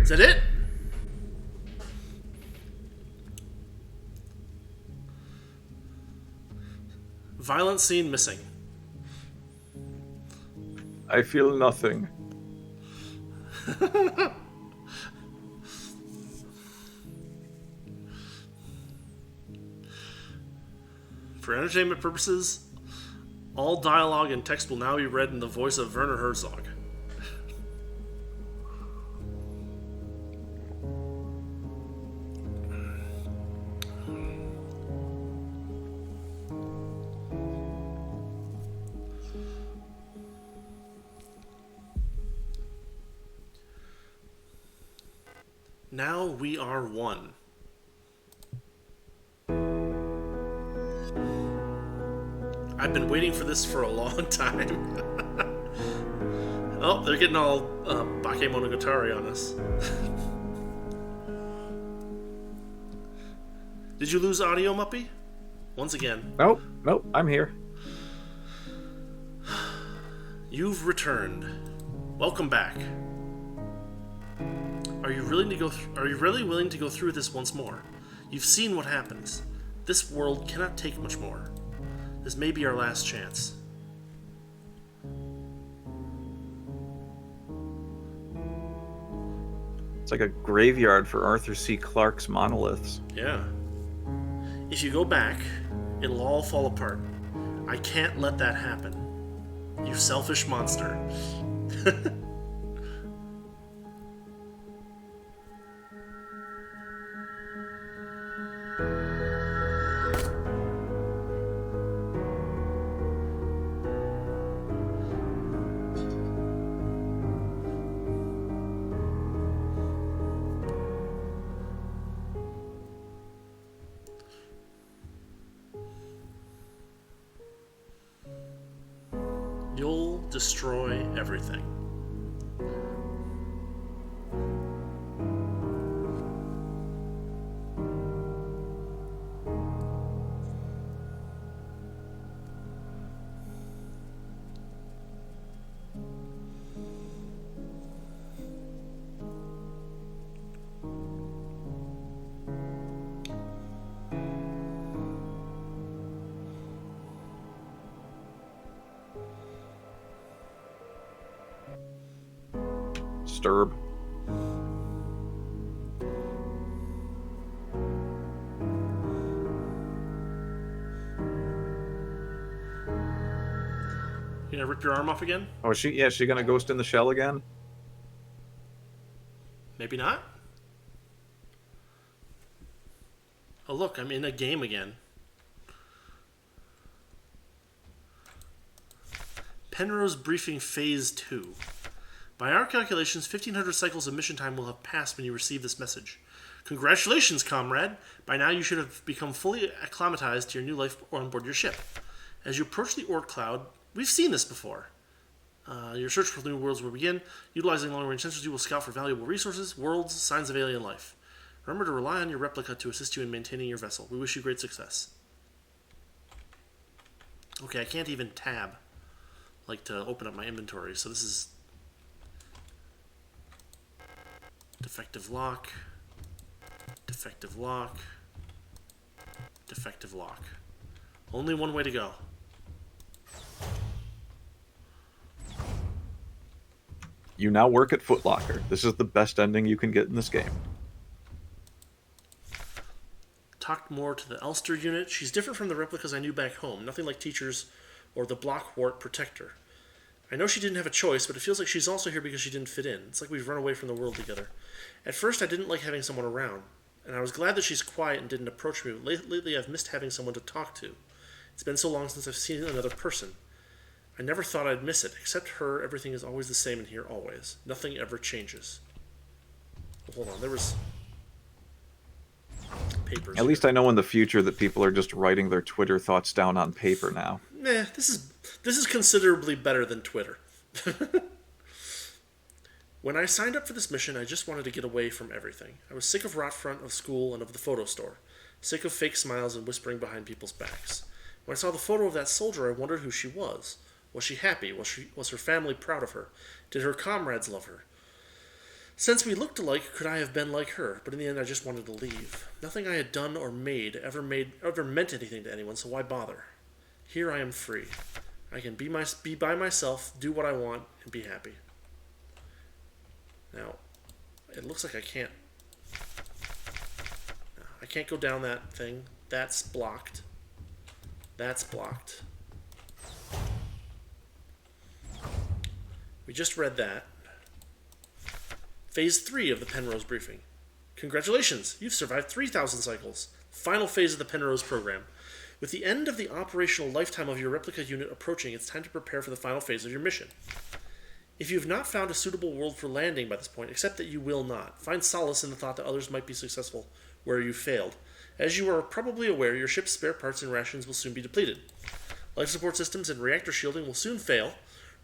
Is that it? Violent scene missing. I feel nothing. For entertainment purposes, all dialogue and text will now be read in the voice of Werner Herzog. Now we are one. I've been waiting for this for a long time. Oh, they're getting all Bakemonogatari on us. Did you lose audio, Muppy? Once again. Nope, I'm here. You've returned. Welcome back. Are you really willing to go through this once more? You've seen what happens. This world cannot take much more. This may be our last chance. It's like a graveyard for Arthur C. Clarke's monoliths. Yeah. If you go back, it'll all fall apart. I can't let that happen. You selfish monster. You'll destroy everything. Sturb. You gonna rip your arm off again? Oh, is she gonna ghost in the shell again? Maybe not. Oh look, I'm in a game again. Penrose Briefing Phase 2. By our calculations, 1,500 cycles of mission time will have passed when you receive this message. Congratulations, comrade! By now you should have become fully acclimatized to your new life on board your ship. As you approach the Oort cloud, we've seen this before. Your search for new worlds will begin. Utilizing long-range sensors, you will scout for valuable resources, worlds, signs of alien life. Remember to rely on your replica to assist you in maintaining your vessel. We wish you great success. Okay, I can't even tab, like, to open up my inventory, so this is... Defective lock. Defective lock. Defective lock. Only one way to go. You now work at Foot Locker. This is the best ending you can get in this game. Talked more to the Elster unit. She's different from the replicas I knew back home. Nothing like teachers or the Blockwart protector. I know she didn't have a choice, but it feels like she's also here because she didn't fit in. It's like we've run away from the world together. At first, I didn't like having someone around, and I was glad that she's quiet and didn't approach me. Lately, I've missed having someone to talk to. It's been so long since I've seen another person. I never thought I'd miss it. Except her, everything is always the same in here, always. Nothing ever changes. Oh, hold on, there was... papers. At least I know in the future that people are just writing their Twitter thoughts down on paper now. Nah, this is considerably better than Twitter. When I signed up for this mission, I just wanted to get away from everything. I was sick of rot front, of school, and of the photo store. Sick of fake smiles and whispering behind people's backs. When I saw the photo of that soldier, I wondered who she was. Was she happy? Was her family proud of her? Did her comrades love her? Since we looked alike, could I have been like her? But in the end, I just wanted to leave. Nothing I had done or ever meant anything to anyone, so why bother? Here I am free. I can be by myself, do what I want, and be happy. Now, it looks like I can't go down that thing. That's blocked. That's blocked. We just read that. Phase 3 of the Penrose briefing. Congratulations, you've survived 3,000 cycles. Final phase of the Penrose program. With the end of the operational lifetime of your replica unit approaching, it's time to prepare for the final phase of your mission. If you have not found a suitable world for landing by this point, accept that you will not. Find solace in the thought that others might be successful where you failed. As you are probably aware, your ship's spare parts and rations will soon be depleted. Life support systems and reactor shielding will soon fail.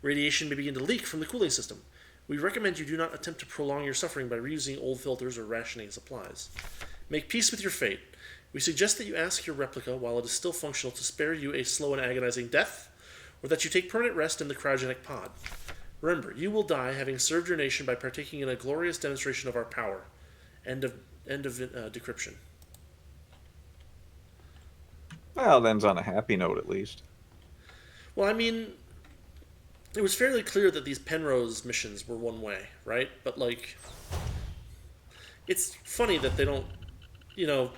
Radiation may begin to leak from the cooling system. We recommend you do not attempt to prolong your suffering by reusing old filters or rationing supplies. Make peace with your fate. We suggest that you ask your replica, while it is still functional, to spare you a slow and agonizing death, or that you take permanent rest in the cryogenic pod. Remember, you will die having served your nation by partaking in a glorious demonstration of our power. End of decryption. Well, it ends on a happy note, at least. Well, I mean, it was fairly clear that these Penrose missions were one way, right? But like, it's funny that they don't,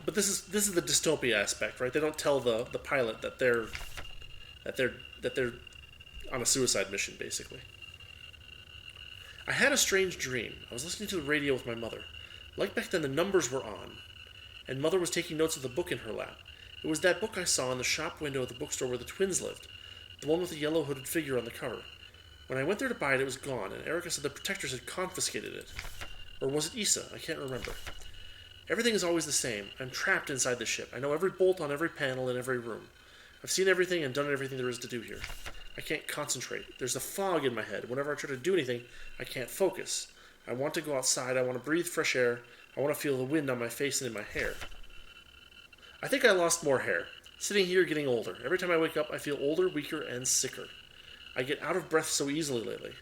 But this is the dystopia aspect, right? They don't tell the pilot that they're on a suicide mission, basically. I had a strange dream. I was listening to the radio with my mother. Like back then, the numbers were on, and Mother was taking notes of the book in her lap. It was that book I saw in the shop window of the bookstore where the twins lived, the one with the yellow hooded figure on the cover. When I went there to buy it, it was gone, and Erica said the protectors had confiscated it. Or was it Issa? I can't remember. Everything is always the same. I'm trapped inside the ship. I know every bolt on every panel in every room. I've seen everything and done everything there is to do here. I can't concentrate. There's a fog in my head. Whenever I try to do anything, I can't focus. I want to go outside. I want to breathe fresh air. I want to feel the wind on my face and in my hair. I think I lost more hair. Sitting here getting older. Every time I wake up, I feel older, weaker, and sicker. I get out of breath so easily lately.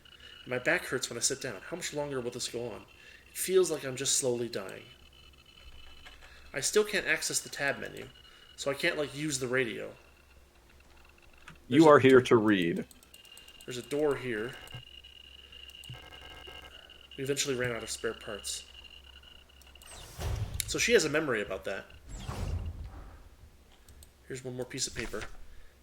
My back hurts when I sit down. How much longer will this go on? It feels like I'm just slowly dying. I still can't access the tab menu, so I can't, use the radio. You are here to read. There's a door here. We eventually ran out of spare parts. So she has a memory about that. Here's one more piece of paper.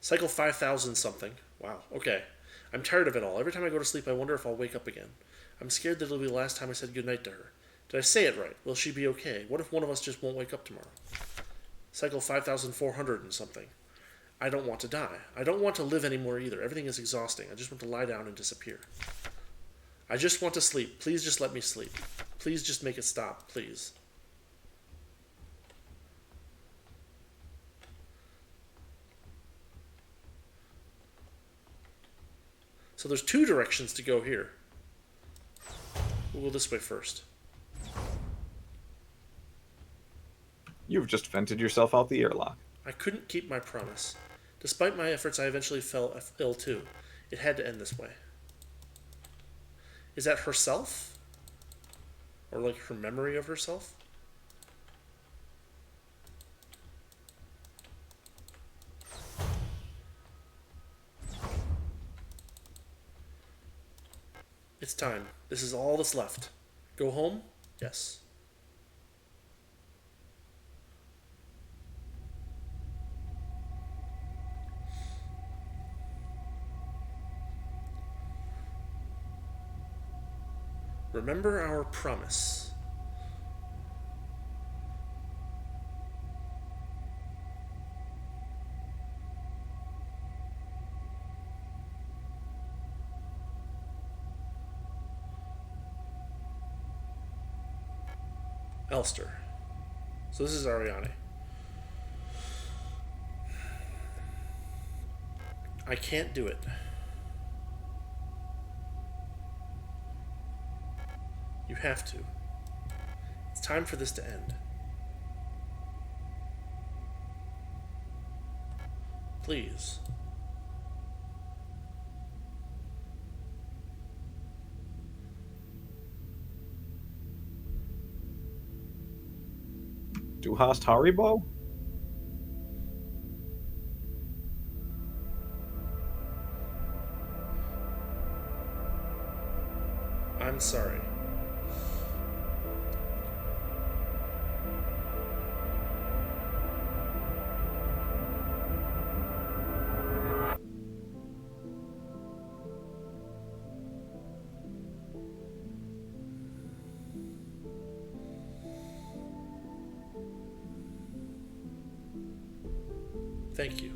Cycle 5,000 something. Wow, okay. I'm tired of it all. Every time I go to sleep, I wonder if I'll wake up again. I'm scared that it'll be the last time I said goodnight to her. Did I say it right? Will she be okay? What if one of us just won't wake up tomorrow? Cycle 5,400 and something. I don't want to die. I don't want to live anymore either. Everything is exhausting. I just want to lie down and disappear. I just want to sleep. Please just let me sleep. Please just make it stop, please. So there's two directions to go here. We'll go this way first. You've just vented yourself out the airlock. I couldn't keep my promise. Despite my efforts, I eventually fell ill too. It had to end this way. Is that herself? Or her memory of herself? It's time. This is all that's left. Go home? Yes. Remember our promise. Elster. So this is Ariane. I can't do it. You have to. It's time for this to end. Please. hast Haribo? I'm sorry. Thank you.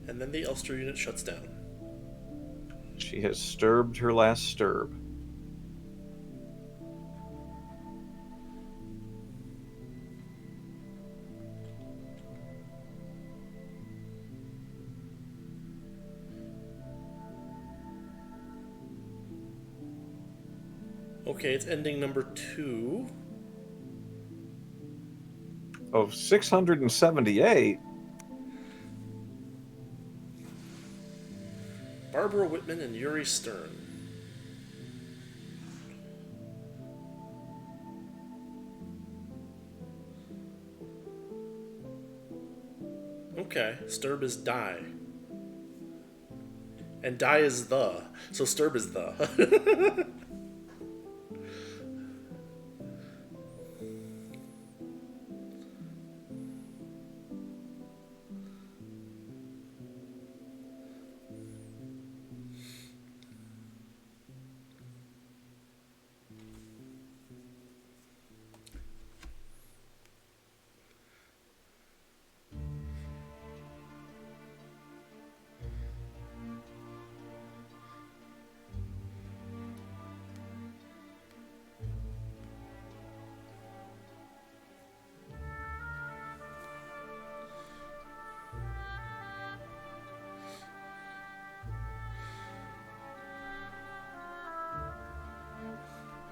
And then the Ulster unit shuts down. She has sturbed her last sturb. Okay, it's ending number 2. Of 678? Barbara Whitman and Yuri Stern. Okay, Sturb is die. And die is the. So Sturb is the.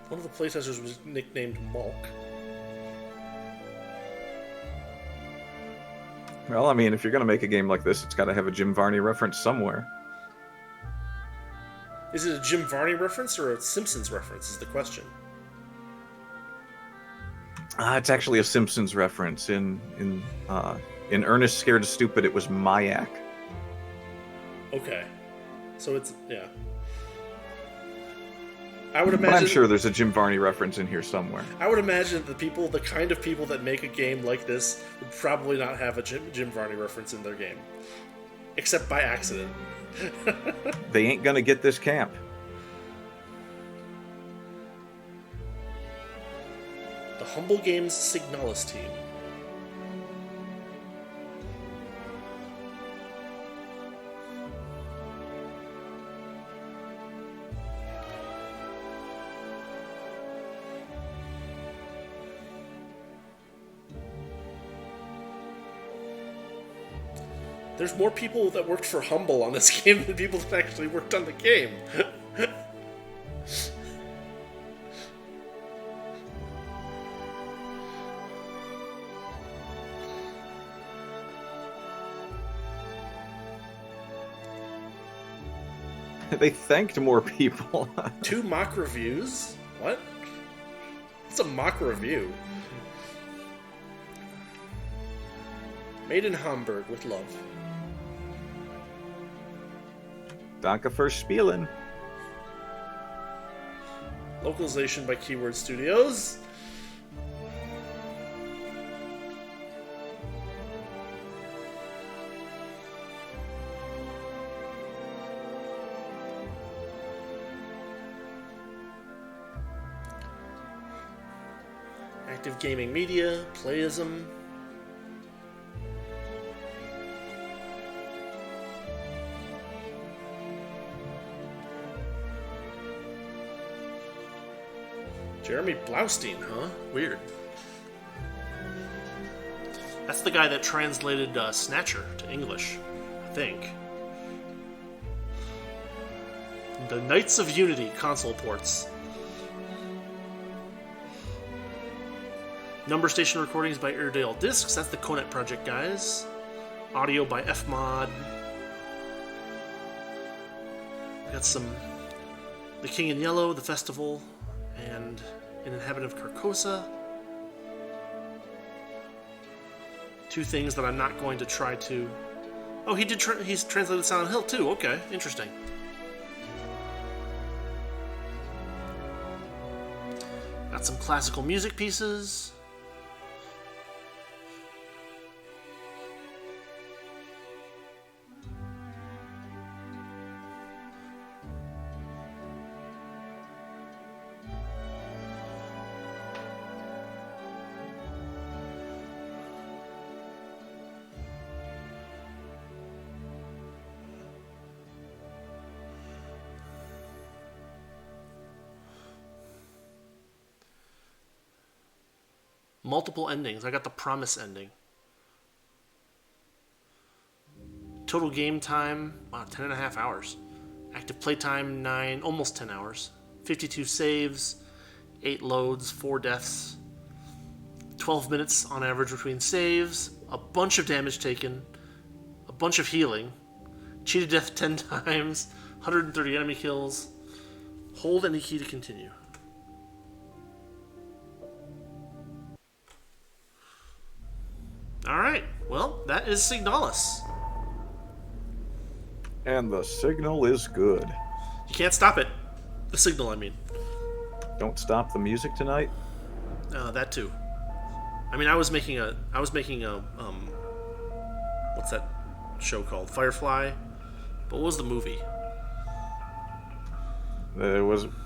One of the playtesters was nicknamed Malk. Well, I mean, if you're going to make a game like this, it's got to have a Jim Varney reference somewhere. Is it a Jim Varney reference or a Simpsons reference is the question. It's actually a Simpsons reference. In Ernest Scared Stupid, it was Mayak. Okay. So it's, yeah. I would imagine. But I'm sure there's a Jim Varney reference in here somewhere. I would imagine the kind of people that make a game like this would probably not have a Jim Varney reference in their game. Except by accident. They ain't gonna get this camp. The Humble Games Signalis team. There's more people that worked for Humble on this game than people that actually worked on the game. They thanked more people. 2 mock reviews? What? It's a mock review. Made in Hamburg with love. Danke für Spielen. Localization by Keyword Studios. Active Gaming Media, Playism. Jeremy Blaustein, huh? Weird. That's the guy that translated Snatcher to English, I think. The Knights of Unity console ports. Number station recordings by Airedale Discs. That's the Conet Project guys. Audio by Fmod. Got some The King in Yellow, The Festival, and An Inhabitant of Carcosa. Two things that I'm not going to try to... Oh, he's translated Silent Hill too. Okay, interesting. Got some classical music pieces. Multiple endings. I got the Promise ending. Total game time, wow, 10 and a half hours. Active playtime, 9, almost 10 hours. 52 saves, 8 loads, 4 deaths. 12 minutes on average between saves. A bunch of damage taken. A bunch of healing. Cheated death 10 times. 130 enemy kills. Hold any key to continue. Alright, well, that is Signalis. And the signal is good. You can't stop it. The signal, I mean. Don't stop the music tonight? That too. I mean, I was making a, what's that show called? Firefly? But what was the movie?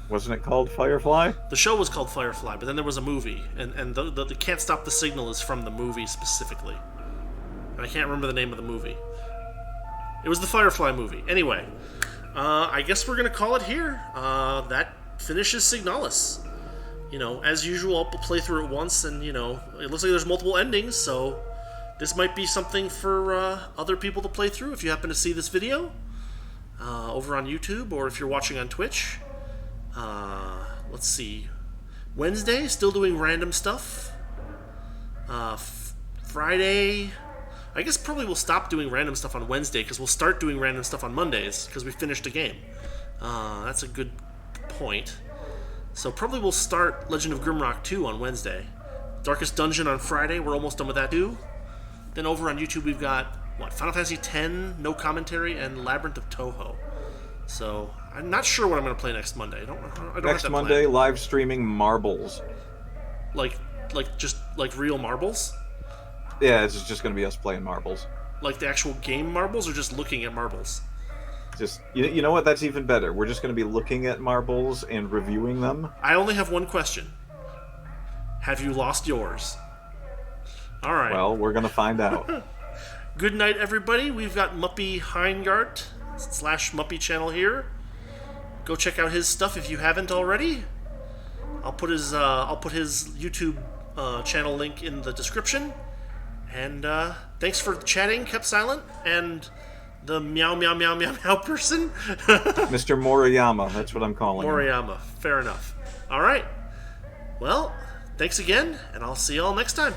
Wasn't it called Firefly? The show was called Firefly, but then there was a movie, and the Can't Stop the Signal is from the movie specifically. And I can't remember the name of the movie. It was the Firefly movie. Anyway, I guess we're going to call it here. That finishes Signalis. You know, as usual, I'll play through it once, and, you know, it looks like there's multiple endings, so this might be something for other people to play through if you happen to see this video over on YouTube, or if you're watching on Twitch. Let's see. Wednesday, still doing random stuff. Friday, I guess probably we'll stop doing random stuff on Wednesday, because we'll start doing random stuff on Mondays, because we finished a game. That's a good point. So probably we'll start Legend of Grimrock 2 on Wednesday. Darkest Dungeon on Friday, we're almost done with that too. Then over on YouTube we've got, Final Fantasy X, no commentary, and Labyrinth of Toho. So, I'm not sure what I'm going to play next Monday. I don't next have that Monday, planned. live streaming Marbles. Like real marbles? Yeah, it's just going to be us playing Marbles. Like the actual game Marbles, or just looking at marbles? Just, you know what, that's even better. We're just going to be looking at marbles and reviewing them. I only have one question. Have you lost yours? Alright. Well, we're going to find out. Good night, everybody. We've got Muppy Heingart / Muppy channel here. Go check out his stuff if you haven't already. I'll put his YouTube channel link in the description. And thanks for chatting, Kept Silent, and the meow meow meow meow meow person. Mr. Moriyama, that's what I'm calling him. Moriyama, fair enough. All right. Well, thanks again, and I'll see y'all next time.